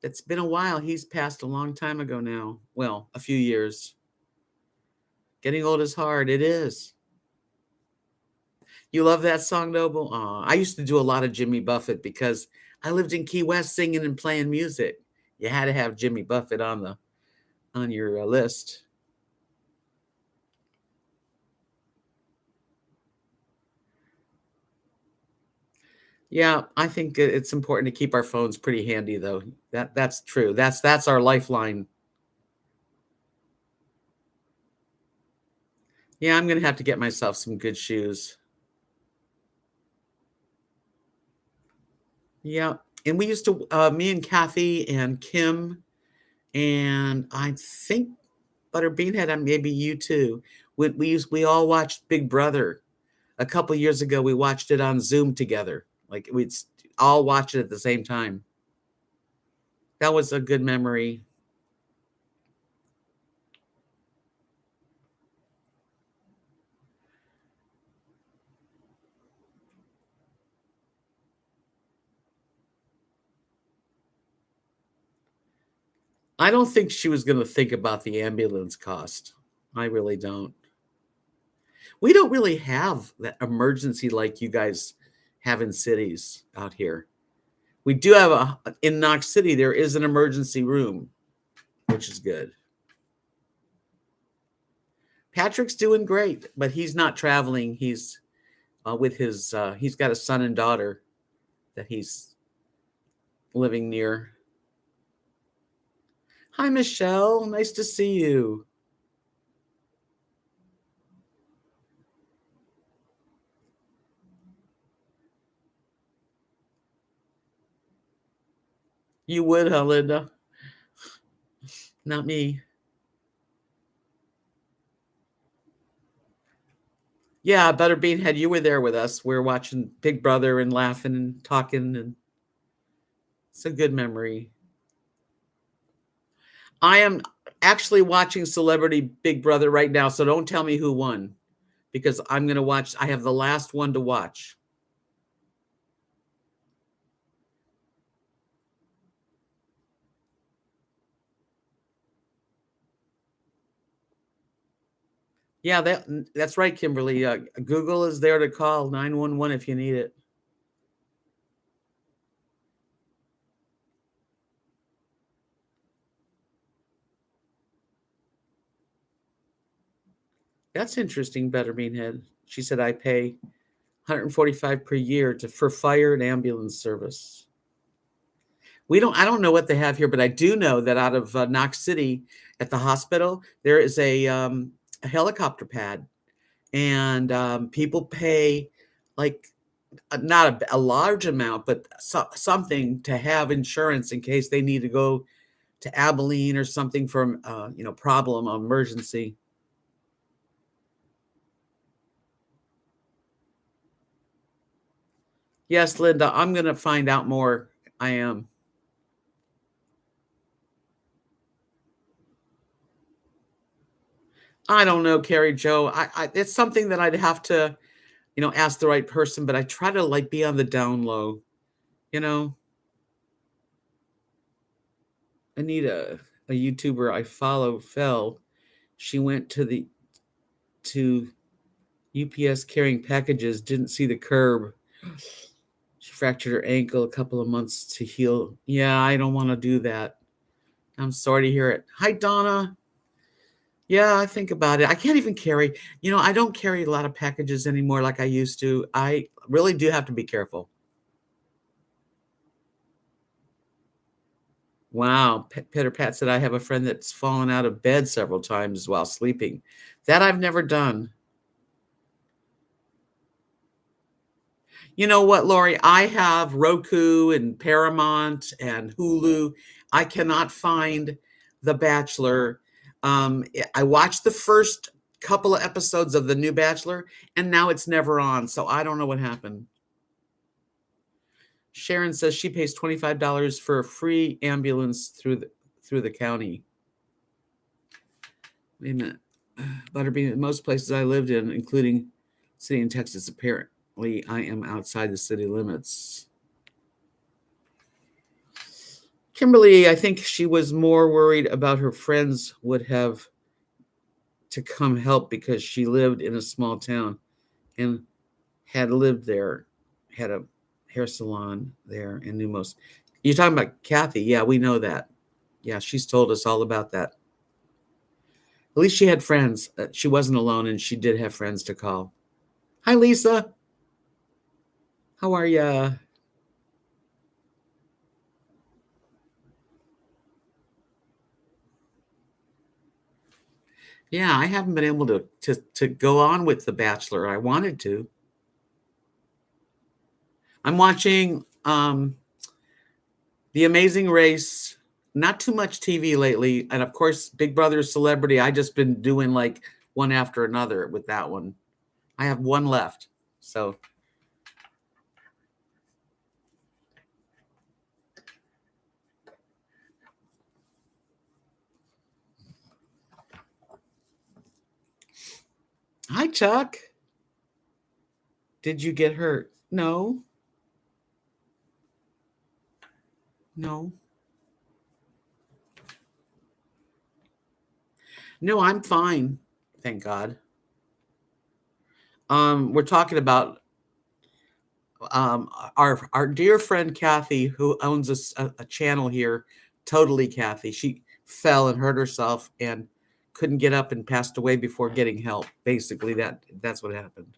It's been a while. He's passed a long time ago now. Well, a few years. Getting old is hard. It is. You love that song, Noble? Aw, I used to do a lot of Jimmy Buffett because I lived in Key West singing and playing music. You had to have Jimmy Buffett on your list. Yeah, I think it's important to keep our phones pretty handy, though. That's true. That's our lifeline. Yeah, I'm gonna have to get myself some good shoes. Yeah, and we used to, me and Kathy and Kim, and I think Butter Beanhead, and maybe you too. We all watched Big Brother a couple years ago. We watched it on Zoom together. Like all watch it at the same time. That was a good memory. I don't think she was going to think about the ambulance cost. I really don't. We don't really have that emergency like you guys have in cities out here. We do have in Knox City, there is an emergency room, which is good. Patrick's doing great, but he's not traveling. He's with he's got a son and daughter that he's living near. Hi, Michelle. Nice to see you. You would, huh, Linda? Not me. Yeah, Butterbean, you were there with us. We were watching Big Brother and laughing and talking, and it's a good memory. I am actually watching Celebrity Big Brother right now, so don't tell me who won because I'm going to watch. I have the last one to watch. Yeah, that's right, Kimberly. Google is there to call 911 if you need it. That's interesting, Better Beanhead. She said I pay 145 per year for fire and ambulance service. I don't know what they have here, but I do know that out of Knox City at the hospital, there is a helicopter pad, and people pay like not a large amount, but something to have insurance in case they need to go to Abilene or something for problem, emergency. Yes, Linda, I'm going to find out more. I am. I don't know, Carrie Joe. It's something that I'd have to, ask the right person, but I try to like be on the down low, you know. A YouTuber I follow fell. She went to UPS carrying packages, didn't see the curb. She fractured her ankle, a couple of months to heal. Yeah, I don't want to do that. I'm sorry to hear it. Hi, Donna. Yeah, I think about it. I can't even carry, I don't carry a lot of packages anymore like I used to. I really do have to be careful. Wow. Peter Pat said, I have a friend that's fallen out of bed several times while sleeping. That I've never done. You know what, Lori? I have Roku and Paramount and Hulu. I cannot find The Bachelor. I watched the first couple of episodes of The New Bachelor, and now it's never on. So I don't know what happened. Sharon says she pays $25 for a free ambulance through the county. Wait a minute. Butterbean, in most places I lived in, including city in Texas, apparently I am outside the city limits. Kimberly, I think she was more worried about her friends would have to come help because she lived in a small town and had lived there, had a hair salon there in Numos. You're talking about Kathy. Yeah, we know that. Yeah, she's told us all about that. At least she had friends. She wasn't alone, and she did have friends to call. Hi, Lisa. How are ya? Yeah, I haven't been able to go on with The Bachelor. I wanted to. I'm watching The Amazing Race. Not too much TV lately, and of course, Big Brother Celebrity. I just been doing like one after another with that one. I have one left, so. Hi, Chuck. Did you get hurt? No, no, no. I'm fine, thank God. We're talking about our dear friend Kathy, who owns a channel here. Totally, Kathy. She fell and hurt herself and couldn't get up and passed away before getting help. Basically, that's what happened.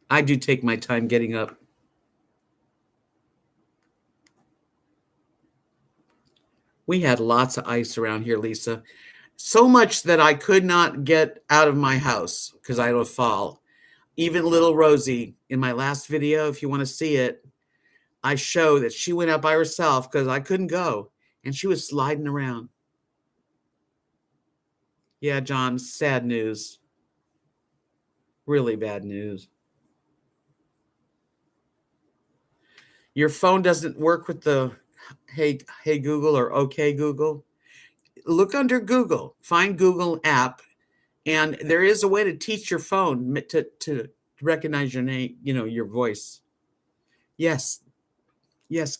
I do take my time getting up. We had lots of ice around here, Lisa. So much that I could not get out of my house because I would fall. Even little Rosie, in my last video, if you want to see it, I show that she went out by herself because I couldn't go, and she was sliding around. Yeah, John, sad news. Really bad news. Your phone doesn't work with the Hey Google or Okay Google. Look under Google, find Google app, and there is a way to teach your phone to recognize your name, your voice. Yes, yes,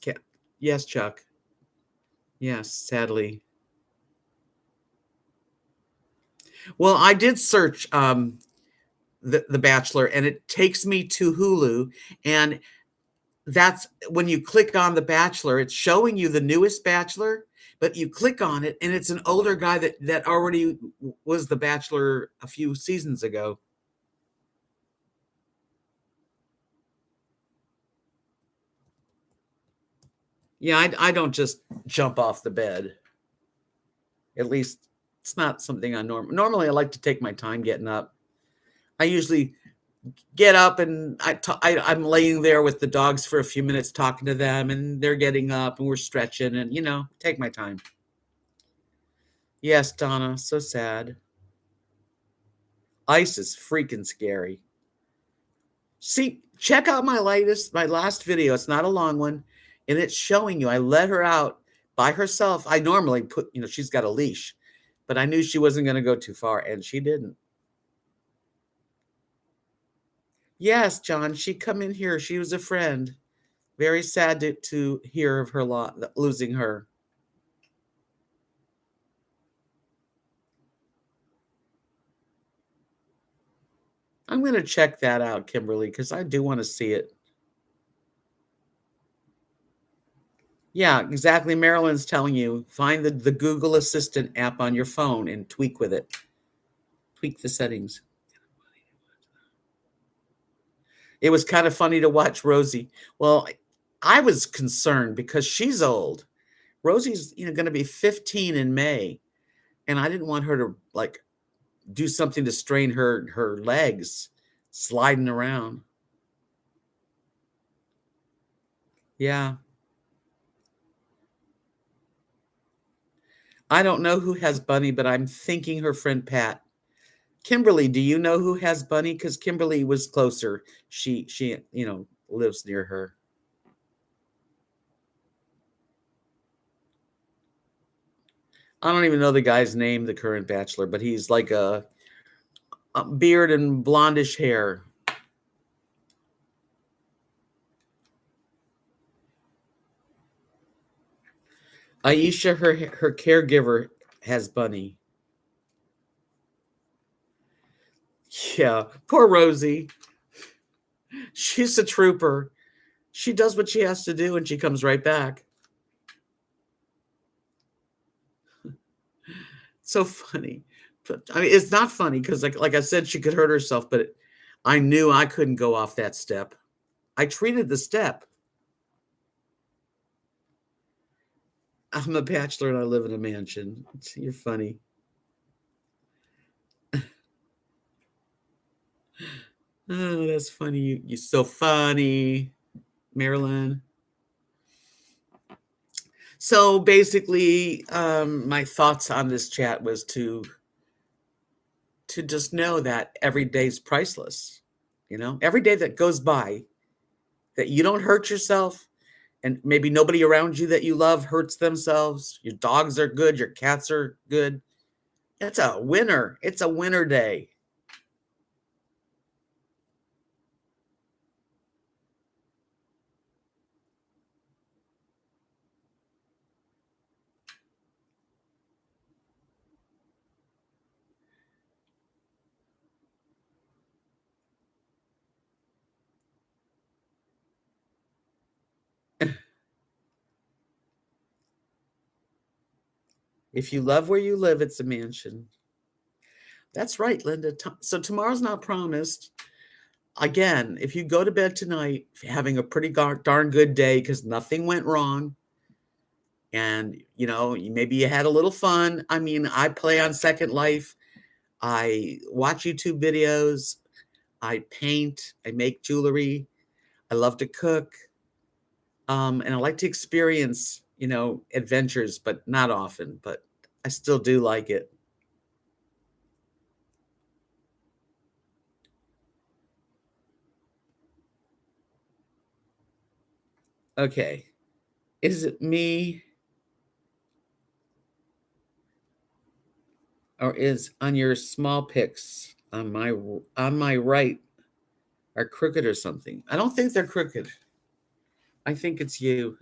yes, Chuck. Yes, sadly. Well, I did search the Bachelor, and it takes me to Hulu, and that's when you click on The Bachelor, it's showing you the newest Bachelor, but you click on it, and it's an older guy that already was the Bachelor a few seasons ago. Yeah, I don't just jump off the bed. At least it's not something I normally I like to take my time getting up. I usually get up and I'm laying there with the dogs for a few minutes talking to them, and they're getting up and we're stretching and take my time. Yes, Donna, so sad. Ice is freaking scary. See, check out my last video. It's not a long one, and it's showing you. I let her out by herself. I normally put, she's got a leash, but I knew she wasn't going to go too far, and she didn't. Yes, John, she come in here. She was a friend. Very sad to hear of her losing her. I'm going to check that out, Kimberly, because I do want to see it. Yeah, exactly. Marilyn's telling you, find the Google Assistant app on your phone and tweak with it. Tweak the settings. It was kind of funny to watch Rosie. Well, I was concerned because she's old. Rosie's, going to be 15 in May, and I didn't want her to like do something to strain her legs sliding around. Yeah. I don't know who has Bunny, but I'm thinking her friend Pat. Kimberly, do you know who has Bunny? Because Kimberly was closer. She lives near her. I don't even know the guy's name, the current bachelor, but he's like a beard and blondish hair. Aisha, her caregiver, has Bunny. Yeah, poor Rosie. She's a trooper. She does what she has to do and she comes right back. So funny. But I mean, it's not funny because like I said, she could hurt herself, but I knew I couldn't go off that step. I treated the step. I'm a bachelor and I live in a mansion. You're funny. Oh, that's funny. You're so funny, Marilyn. So basically, my thoughts on this chat was to just know that every day's priceless. You know, every day that goes by that you don't hurt yourself, and maybe nobody around you that you love hurts themselves. Your dogs are good, your cats are good. It's a winner. It's a winner day. If you love where you live, it's a mansion. That's right, Linda. So tomorrow's not promised. Again, if you go to bed tonight having a pretty darn good day because nothing went wrong, and maybe you had a little fun. I mean, I play on Second Life. I watch YouTube videos. I paint. I make jewelry. I love to cook. And I like to experience, adventures, but not often. But I still do like it. Okay. Is it me, or is on your small pics on my right are crooked or something? I don't think they're crooked. I think it's you.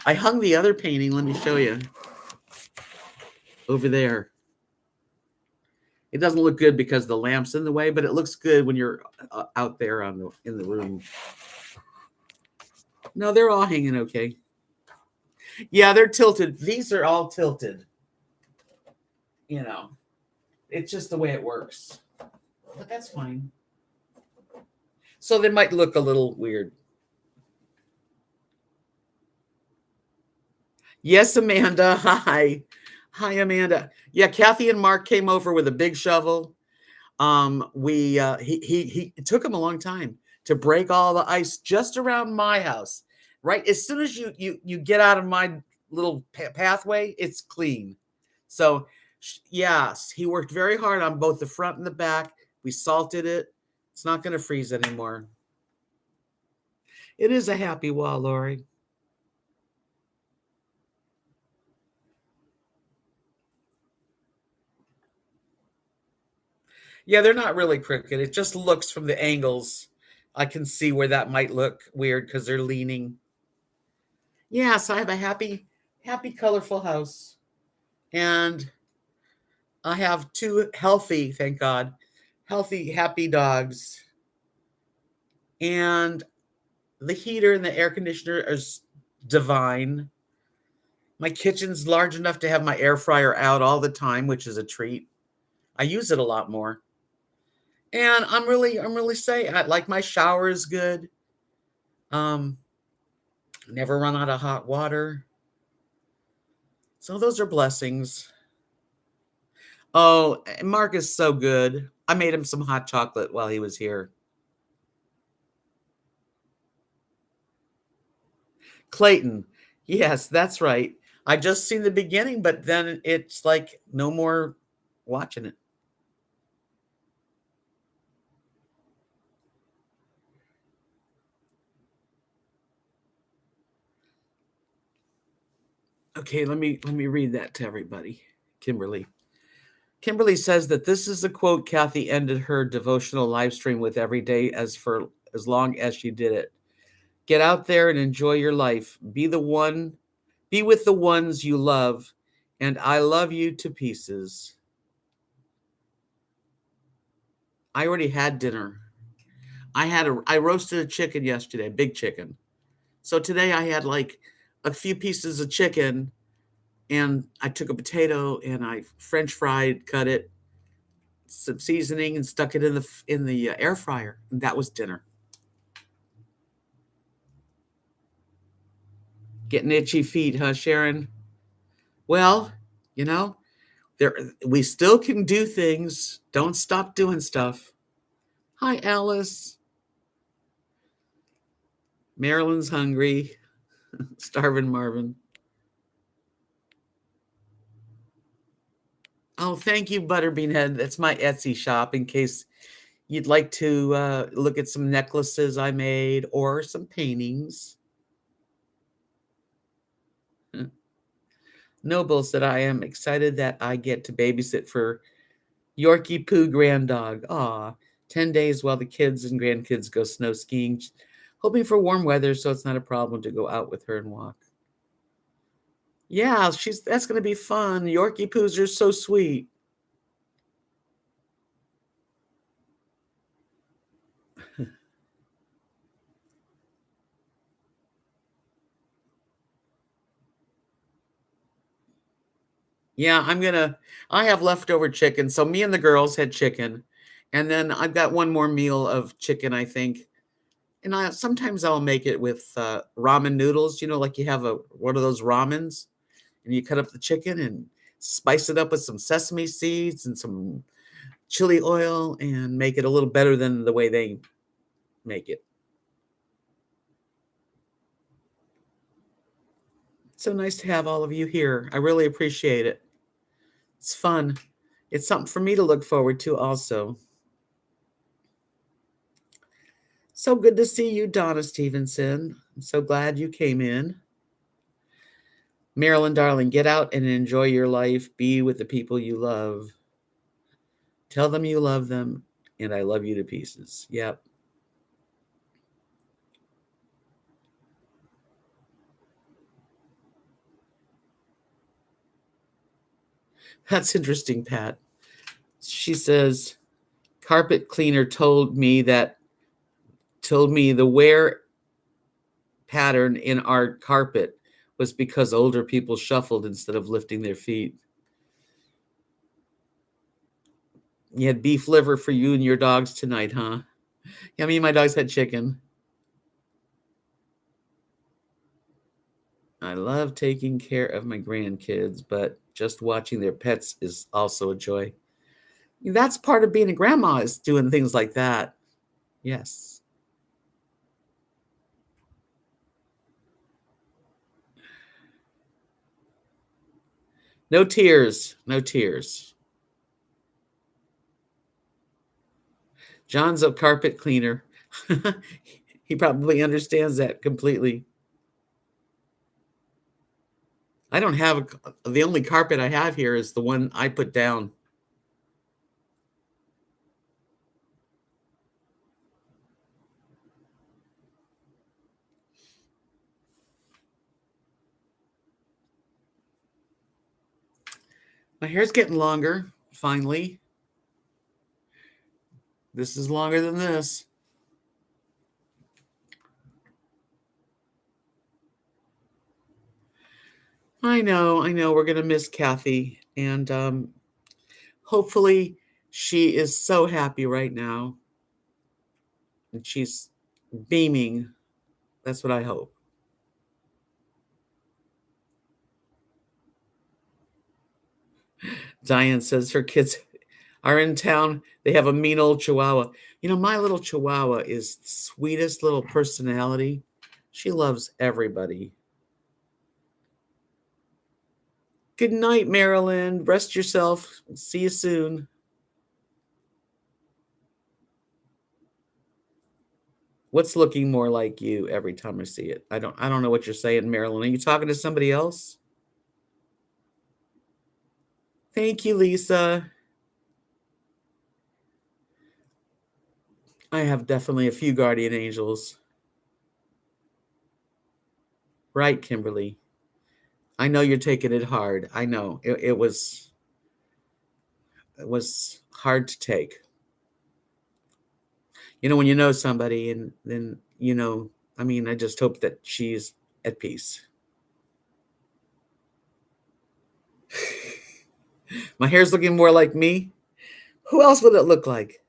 I hung the other painting. Let me show you over there. It doesn't look good because the lamp's in the way, but it looks good when you're out there in the room. No, they're all hanging okay. Yeah, they're tilted. These are all tilted. It's just the way it works. But that's fine. So they might look a little weird. Yes, Amanda. Hi. Hi, Amanda. Yeah, Kathy and Mark came over with a big shovel. We he it took him a long time to break all the ice just around my house. Right as soon as you get out of my little pathway, it's clean. So yes, he worked very hard on both the front and the back. We salted it. It's not going to freeze anymore. It is a happy wall, Lori. Yeah, they're not really crooked. It just looks from the angles. I can see where that might look weird because they're leaning. Yes, I have a happy, colorful house. And I have two healthy, thank God, healthy, happy dogs. And the heater and the air conditioner is divine. My kitchen's large enough to have my air fryer out all the time, which is a treat. I use it a lot more. And I'm really saying I like my shower is good. Um, Never run out of hot water. So those are blessings. Oh, Mark is so good. I made him some hot chocolate while he was here. Clayton. Yes, that's right. I just seen the beginning, but then it's like no more watching it. Okay, let me read that to everybody. Kimberly. Kimberly says that this is the quote Kathy ended her devotional live stream with every day as long as she did it. Get out there and enjoy your life. Be with the ones you love, and I love you to pieces. I already had dinner. I roasted a chicken yesterday, big chicken. So today I had like a few pieces of chicken, and I took a potato and I French fried, cut it, some seasoning, and stuck it in the air fryer. And that was dinner. Getting itchy feet, huh, Sharon? Well, you know, there we still can do things. Don't stop doing stuff. Hi, Alice. Marilyn's hungry. Starving Marvin. Oh, thank you, Butterbeanhead. That's my Etsy shop in case you'd like to look at some necklaces I made or some paintings. Noble said, I am excited that I get to babysit for Yorkie Poo Grand Dog. Aw, 10 days while the kids and grandkids go snow skiing. Hoping for warm weather so it's not a problem to go out with her and walk. Yeah, that's going to be fun. Yorkie Poos are so sweet. Yeah, I have leftover chicken. So me and the girls had chicken. And then I've got one more meal of chicken, I think. And sometimes I'll make it with ramen noodles, like you have one of those ramens, and you cut up the chicken and spice it up with some sesame seeds and some chili oil and make it a little better than the way they make it. So nice to have all of you here. I really appreciate it. It's fun. It's something for me to look forward to also. So good to see you, Donna Stevenson. I'm so glad you came in. Marilyn, darling, get out and enjoy your life. Be with the people you love. Tell them you love them, and I love you to pieces. Yep. That's interesting, Pat. She says, carpet cleaner told me the wear pattern in our carpet was because older people shuffled instead of lifting their feet. You had beef liver for you and your dogs tonight, huh? Yeah, me and my dogs had chicken. I love taking care of my grandkids, but just watching their pets is also a joy. That's part of being a grandma, is doing things like that. Yes. No tears. No tears. John's a carpet cleaner. He probably understands that completely. I don't have the only carpet I have here is the one I put down. My hair's getting longer, finally. This is longer than this. I know. We're going to miss Kathy. And hopefully she is so happy right now. And she's beaming. That's what I hope. Diane says her kids are in town. They have a mean old chihuahua. My little chihuahua is the sweetest little personality. She loves everybody. Good night, Marilyn. Rest yourself. See you soon. What's looking more like you every time I see it? I don't know what you're saying, Marilyn. Are you talking to somebody else? Thank you, Lisa. I have definitely a few guardian angels. Right, Kimberly. I know you're taking it hard. I know it was hard to take. When you know somebody, and then I mean, I just hope that she's at peace. My hair's looking more like me. Who else would it look like?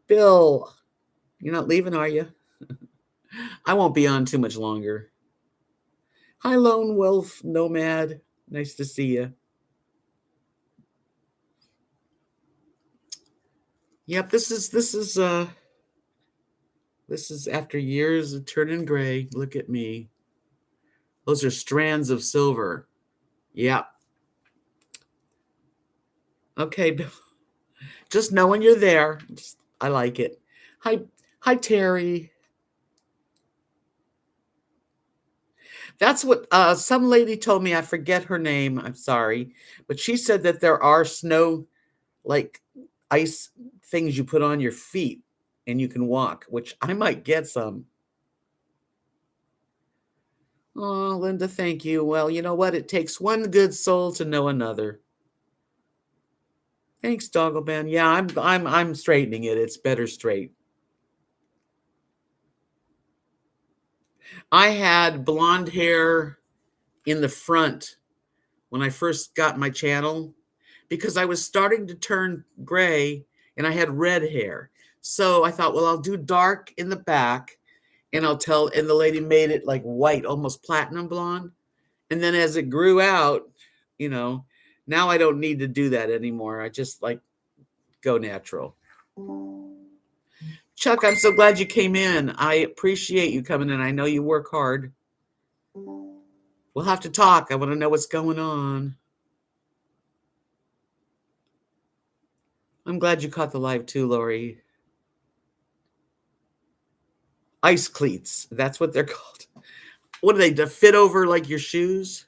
Bill, you're not leaving, are you? I won't be on too much longer. Hi, Lone Wolf Nomad. Nice to see you. Yep, this is after years of turning gray. Look at me. Those are strands of silver. Yeah. Okay, Bill. Just knowing you're there. I like it. Hi, Terry. That's what some lady told me. I forget her name. I'm sorry, but she said that there are snow, like ice things you put on your feet, and you can walk. Which I might get some. Oh, Linda, thank you. Well, you know what? It takes one good soul to know another. Thanks, Doggle Ben. Yeah, I'm straightening it. It's better straight. I had blonde hair in the front when I first got my channel because I was starting to turn gray and I had red hair. So I thought, well, I'll do dark in the back and and the lady made it like white, almost platinum blonde. And then as it grew out, you know, now I don't need to do that anymore. I just like go natural. Chuck, I'm so glad you came in. I appreciate you coming in. I know you work hard. We'll have to talk. I want to know what's going on. I'm glad you caught the live too, Lori. Ice cleats. That's what they're called. What are they, to fit over like your shoes?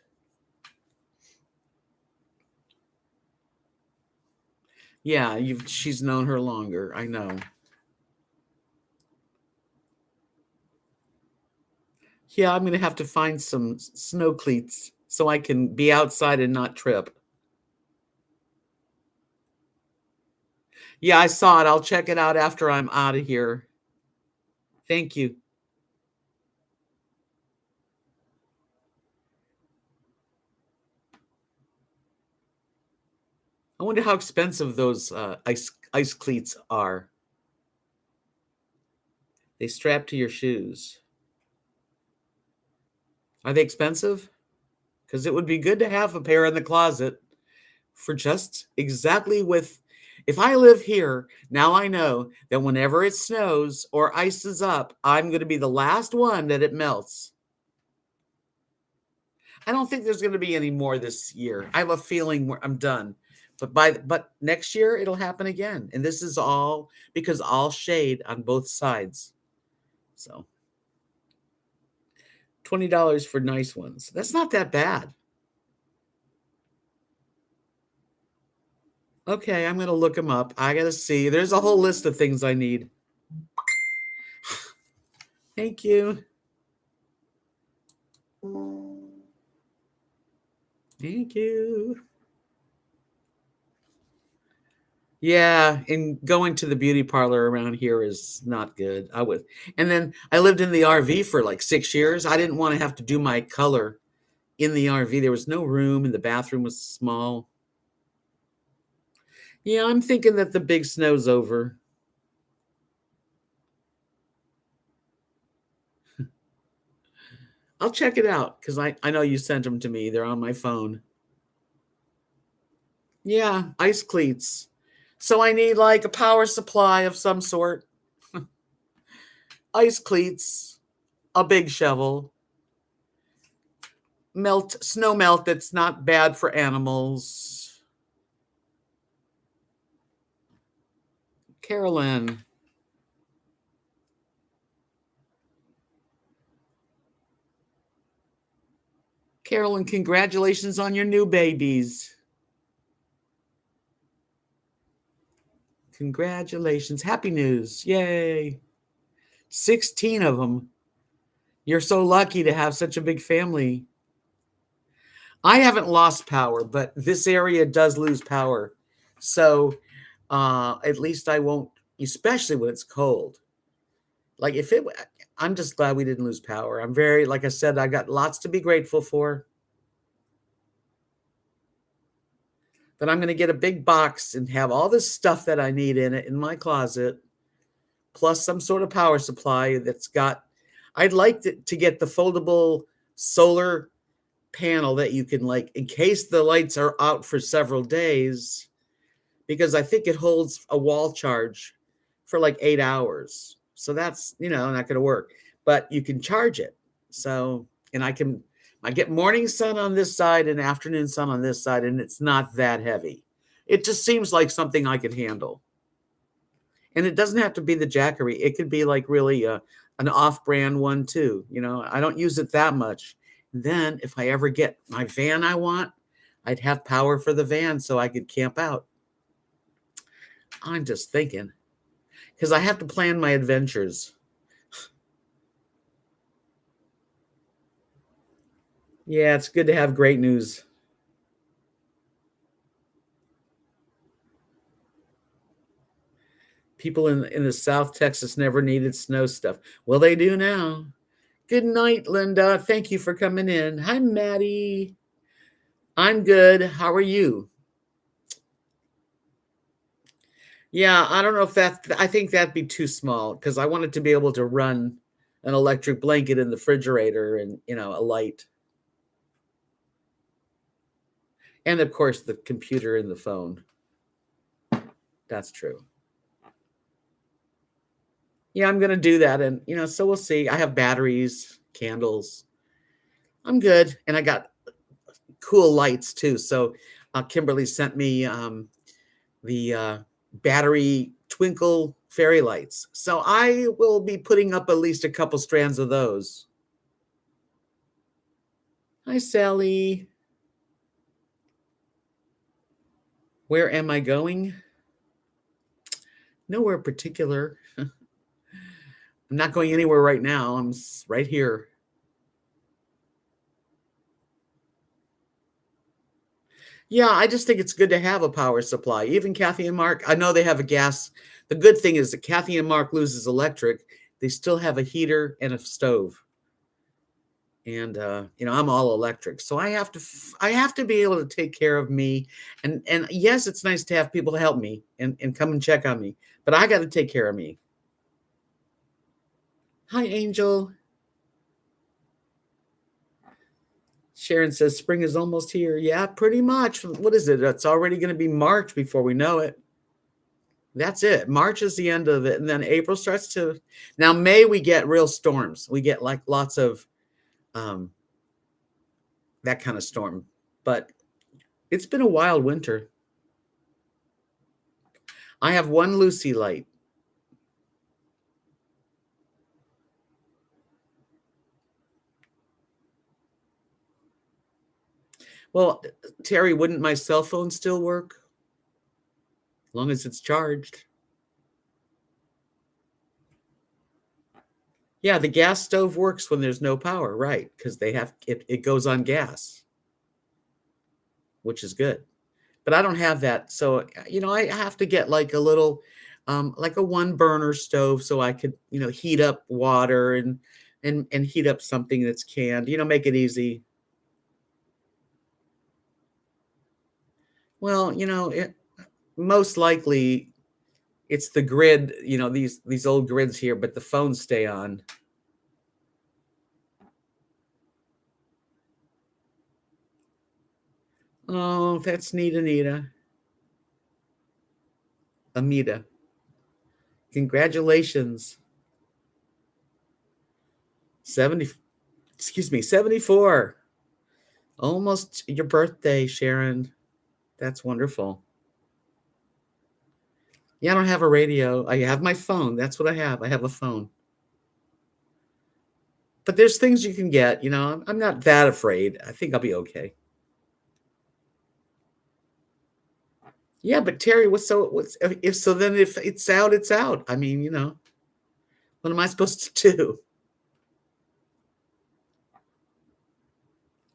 Yeah, she's known her longer. I know. Yeah, I'm gonna have to find some snow cleats so I can be outside and not trip. Yeah, I saw it. I'll check it out after I'm out of here. Thank you. I wonder how expensive those ice cleats are. They strap to your shoes. Are they expensive? Because it would be good to have a pair in the closet for just exactly with. If I live here, now I know that whenever it snows or ices up, I'm going to be the last one that it melts. I don't think there's going to be any more this year. I have a feeling I'm done. But next year it'll happen again. And this is all because all shade on both sides. So $20 for nice ones. That's not that bad. Okay, I'm going to look them up. I got to see. There's a whole list of things I need. Thank you. Thank you. Yeah, and going to the beauty parlor around here is not good. And then I lived in the RV for like 6 years. I didn't want to have to do my color in the RV. There was no room and the bathroom was small. Yeah, I'm thinking that the big snow's over. I'll check it out because I know you sent them to me. They're on my phone. Yeah, ice cleats. So I need like a power supply of some sort. Ice cleats, a big shovel, snow melt that's not bad for animals. Carolyn. Carolyn, congratulations on your new babies. Congratulations. Happy news. Yay. 16 of them. You're so lucky to have such a big family. I haven't lost power, but this area does lose power. So at least I won't, especially when it's cold. Like if it, I'm just glad we didn't lose power. I'm very, like I said, I got lots to be grateful for. But I'm going to get a big box and have all this stuff that I need in it in my closet, plus some sort of power supply that's got, I'd like to get the foldable solar panel that you can, like, in case the lights are out for several days, because I think it holds a wall charge for like 8 hours. So that's, not going to work, but you can charge it. So, and I get morning sun on this side and afternoon sun on this side, and it's not that heavy. It just seems like something I could handle. And it doesn't have to be the Jackery. It could be like really an off-brand one too. I don't use it that much. Then if I ever get my van I want, I'd have power for the van so I could camp out. I'm just thinking, because I have to plan my adventures. Yeah, it's good to have great news. People in the South Texas never needed snow stuff. Well, they do now. Good night, Linda. Thank you for coming in. Hi, Maddie. I'm good. How are you? Yeah, I don't know if I think that'd be too small because I wanted to be able to run an electric blanket in the refrigerator and, a light. And of course, the computer and the phone. That's true. Yeah, I'm going to do that. And, so we'll see. I have batteries, candles. I'm good. And I got cool lights too. So Kimberly sent me the battery twinkle fairy lights. So I will be putting up at least a couple strands of those. Hi, Sally. Where am I going? Nowhere particular. I'm not going anywhere right now. I'm right here. Yeah, I just think it's good to have a power supply. Even Kathy and Mark, I know they have a gas. The good thing is that Kathy and Mark loses electric. They still have a heater and a stove. And I'm all electric, so I have to be able to take care of me. And yes, it's nice to have people to help me and come and check on me, but I got to take care of me. Hi, Angel. Sharon says spring is almost here. Yeah, pretty much. What is it? It's already going to be March before we know it. That's it. March is the end of it, and then April starts to. Now May we get real storms. We get like lots of that kind of storm, but it's been a wild winter. I have one Lucy light. Well, Terry, wouldn't my cell phone still work? As long as it's charged. Yeah, the gas stove works when there's no power, right? Because it goes on gas, which is good. But I don't have that. So, I have to get like a little, like a one burner stove so I could, heat up water and heat up something that's canned, make it easy. Well, most likely it's the grid, these old grids here, but the phones stay on. Oh, that's neat, Anita. Amita. Congratulations. 74. Almost your birthday, Sharon. That's wonderful. Yeah, I don't have a radio. I have my phone. That's what I have. I have a phone. But there's things you can get, I'm not that afraid. I think I'll be okay. Yeah, but Terry, what's if so then if it's out, it's out. I mean, what am I supposed to do?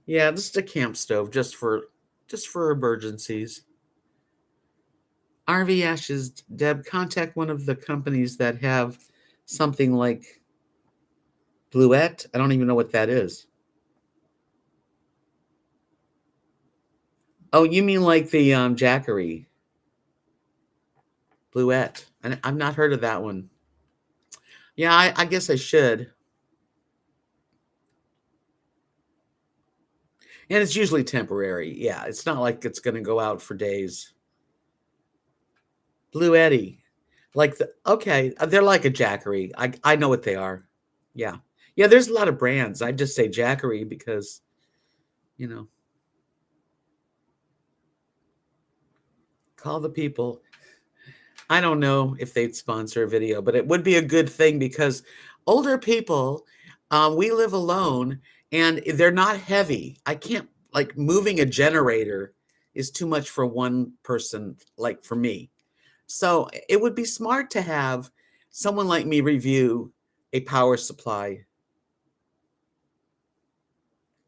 Yeah, this is a camp stove just for emergencies. RV ashes, Deb, contact one of the companies that have something like Bluette. I don't even know what that is. Oh, you mean like the Jackery Bluette? And I've not heard of that one. Yeah, I guess I should. And it's usually temporary. Yeah, it's not like it's going to go out for days. Blue Eddy. Okay, they're like a Jackery. I know what they are. Yeah. Yeah, there's a lot of brands. I just say Jackery because, you know, call the people. I don't know if they'd sponsor a video, but it would be a good thing because older people, we live alone and they're not heavy. I can't, like, moving a generator is too much for one person, like for me. So it would be smart to have someone like me review a power supply.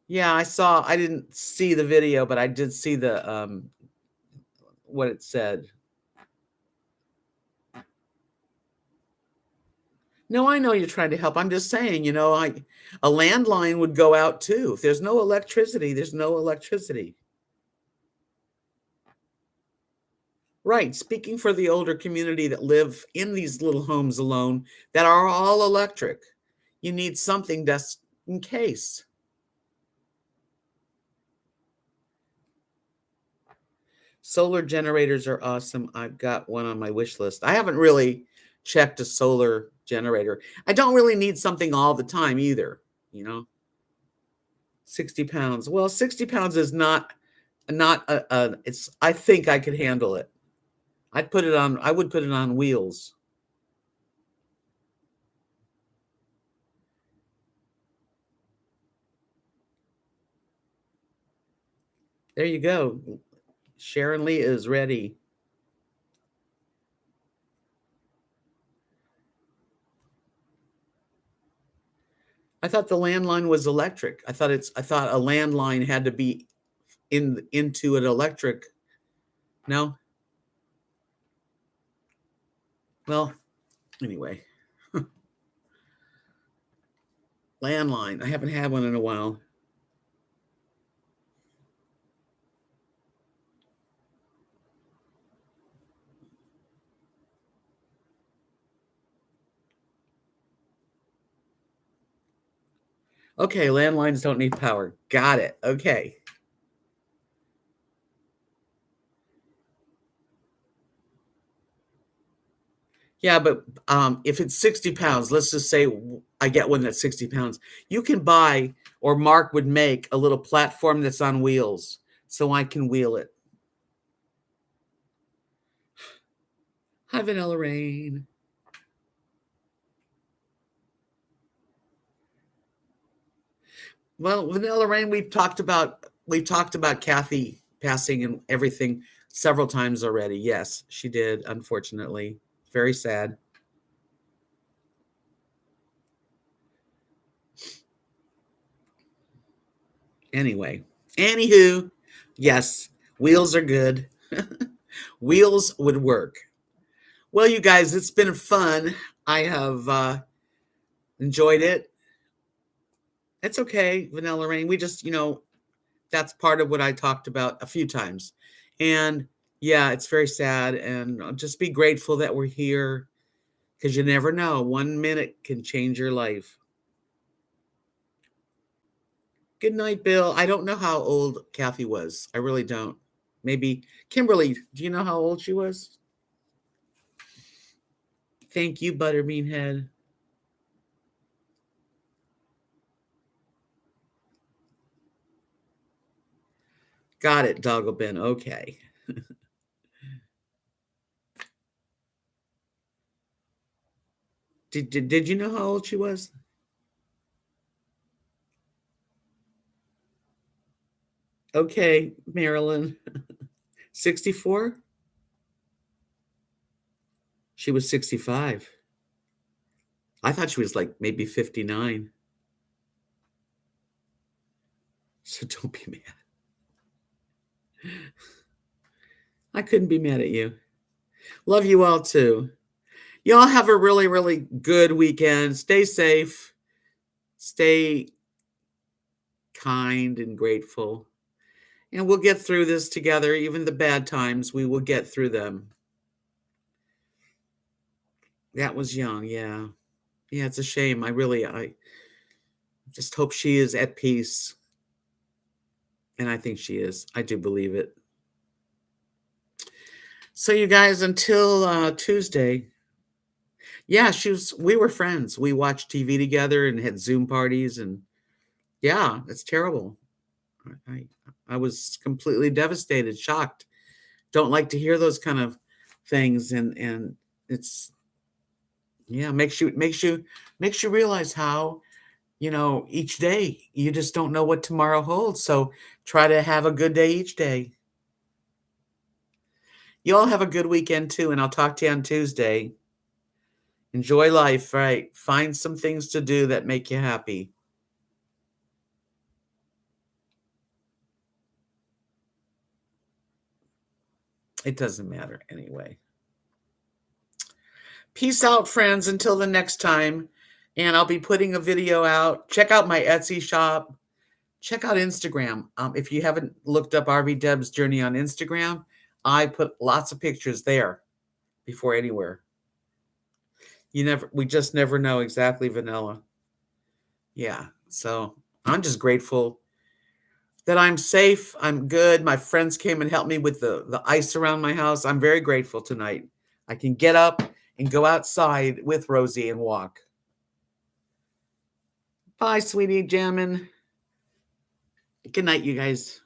Yeah, I didn't see the video, but I did see the what it said. No, I know you're trying to help. I'm just saying, a landline would go out too. If there's no electricity, there's no electricity. Right. Speaking for the older community that live in these little homes alone that are all electric, you need something just in case. Solar generators are awesome. I've got one on my wish list. I haven't really checked a solar generator. I don't really need something all the time either, you know. 60 pounds. Well, 60 pounds is not it's I think I could handle it. I would put it on wheels. There you go. Sharon Lee is ready. I thought the landline was electric. I thought a landline had to be into an electric. No? Well, anyway. Landline. I haven't had one in a while. Okay, landlines don't need power. Got it. Okay. Yeah, but if it's 60 pounds, let's just say I get one that's 60 pounds. You can buy, or Mark would make, a little platform that's on wheels so I can wheel it. Hi, Vanilla Rain. Well, Vanilla Rain, we've talked about Kathy passing and everything several times already. Yes, she did, unfortunately. Very sad. Anyway, anywho, yes, wheels are good. Wheels would work. Well, you guys, it's been fun. I have enjoyed it. It's okay, Vanilla Rain. We just, that's part of what I talked about a few times. And yeah, it's very sad. And just be grateful that we're here because you never know. 1 minute can change your life. Good night, Bill. I don't know how old Kathy was. I really don't. Maybe Kimberly, do you know how old she was? Thank you, Butterbean Head. Got it, Dogglebin. Okay. Did you know how old she was? Okay, Marilyn. 64? She was 65. I thought she was like maybe 59. So don't be mad. I couldn't be mad at you. Love you all too. Y'all have a really, really good weekend. Stay safe. Stay kind and grateful. And we'll get through this together. Even the bad times, we will get through them. That was young, yeah. Yeah, it's a shame. I just hope she is at peace. And I think she is. I do believe it. So you guys, until Tuesday. Yeah, we were friends. We watched TV together and had Zoom parties, and yeah, it's terrible. I I was completely devastated, shocked. Don't like to hear those kind of things, and it's yeah, makes you realize how, each day you just don't know what tomorrow holds. So try to have a good day each day. You all have a good weekend too, and I'll talk to you on Tuesday. Enjoy life, right? Find some things to do that make you happy. It doesn't matter anyway. Peace out, friends, until the next time. And I'll be putting a video out. Check out my Etsy shop. Check out Instagram. If you haven't looked up RVDebs Journey on Instagram, I put lots of pictures there before anywhere. We just never know exactly, Vanilla. Yeah. So I'm just grateful that I'm safe. I'm good. My friends came and helped me with the ice around my house. I'm very grateful tonight. I can get up and go outside with Rosie and walk. Bye, sweetie, jammin'. Good night, you guys.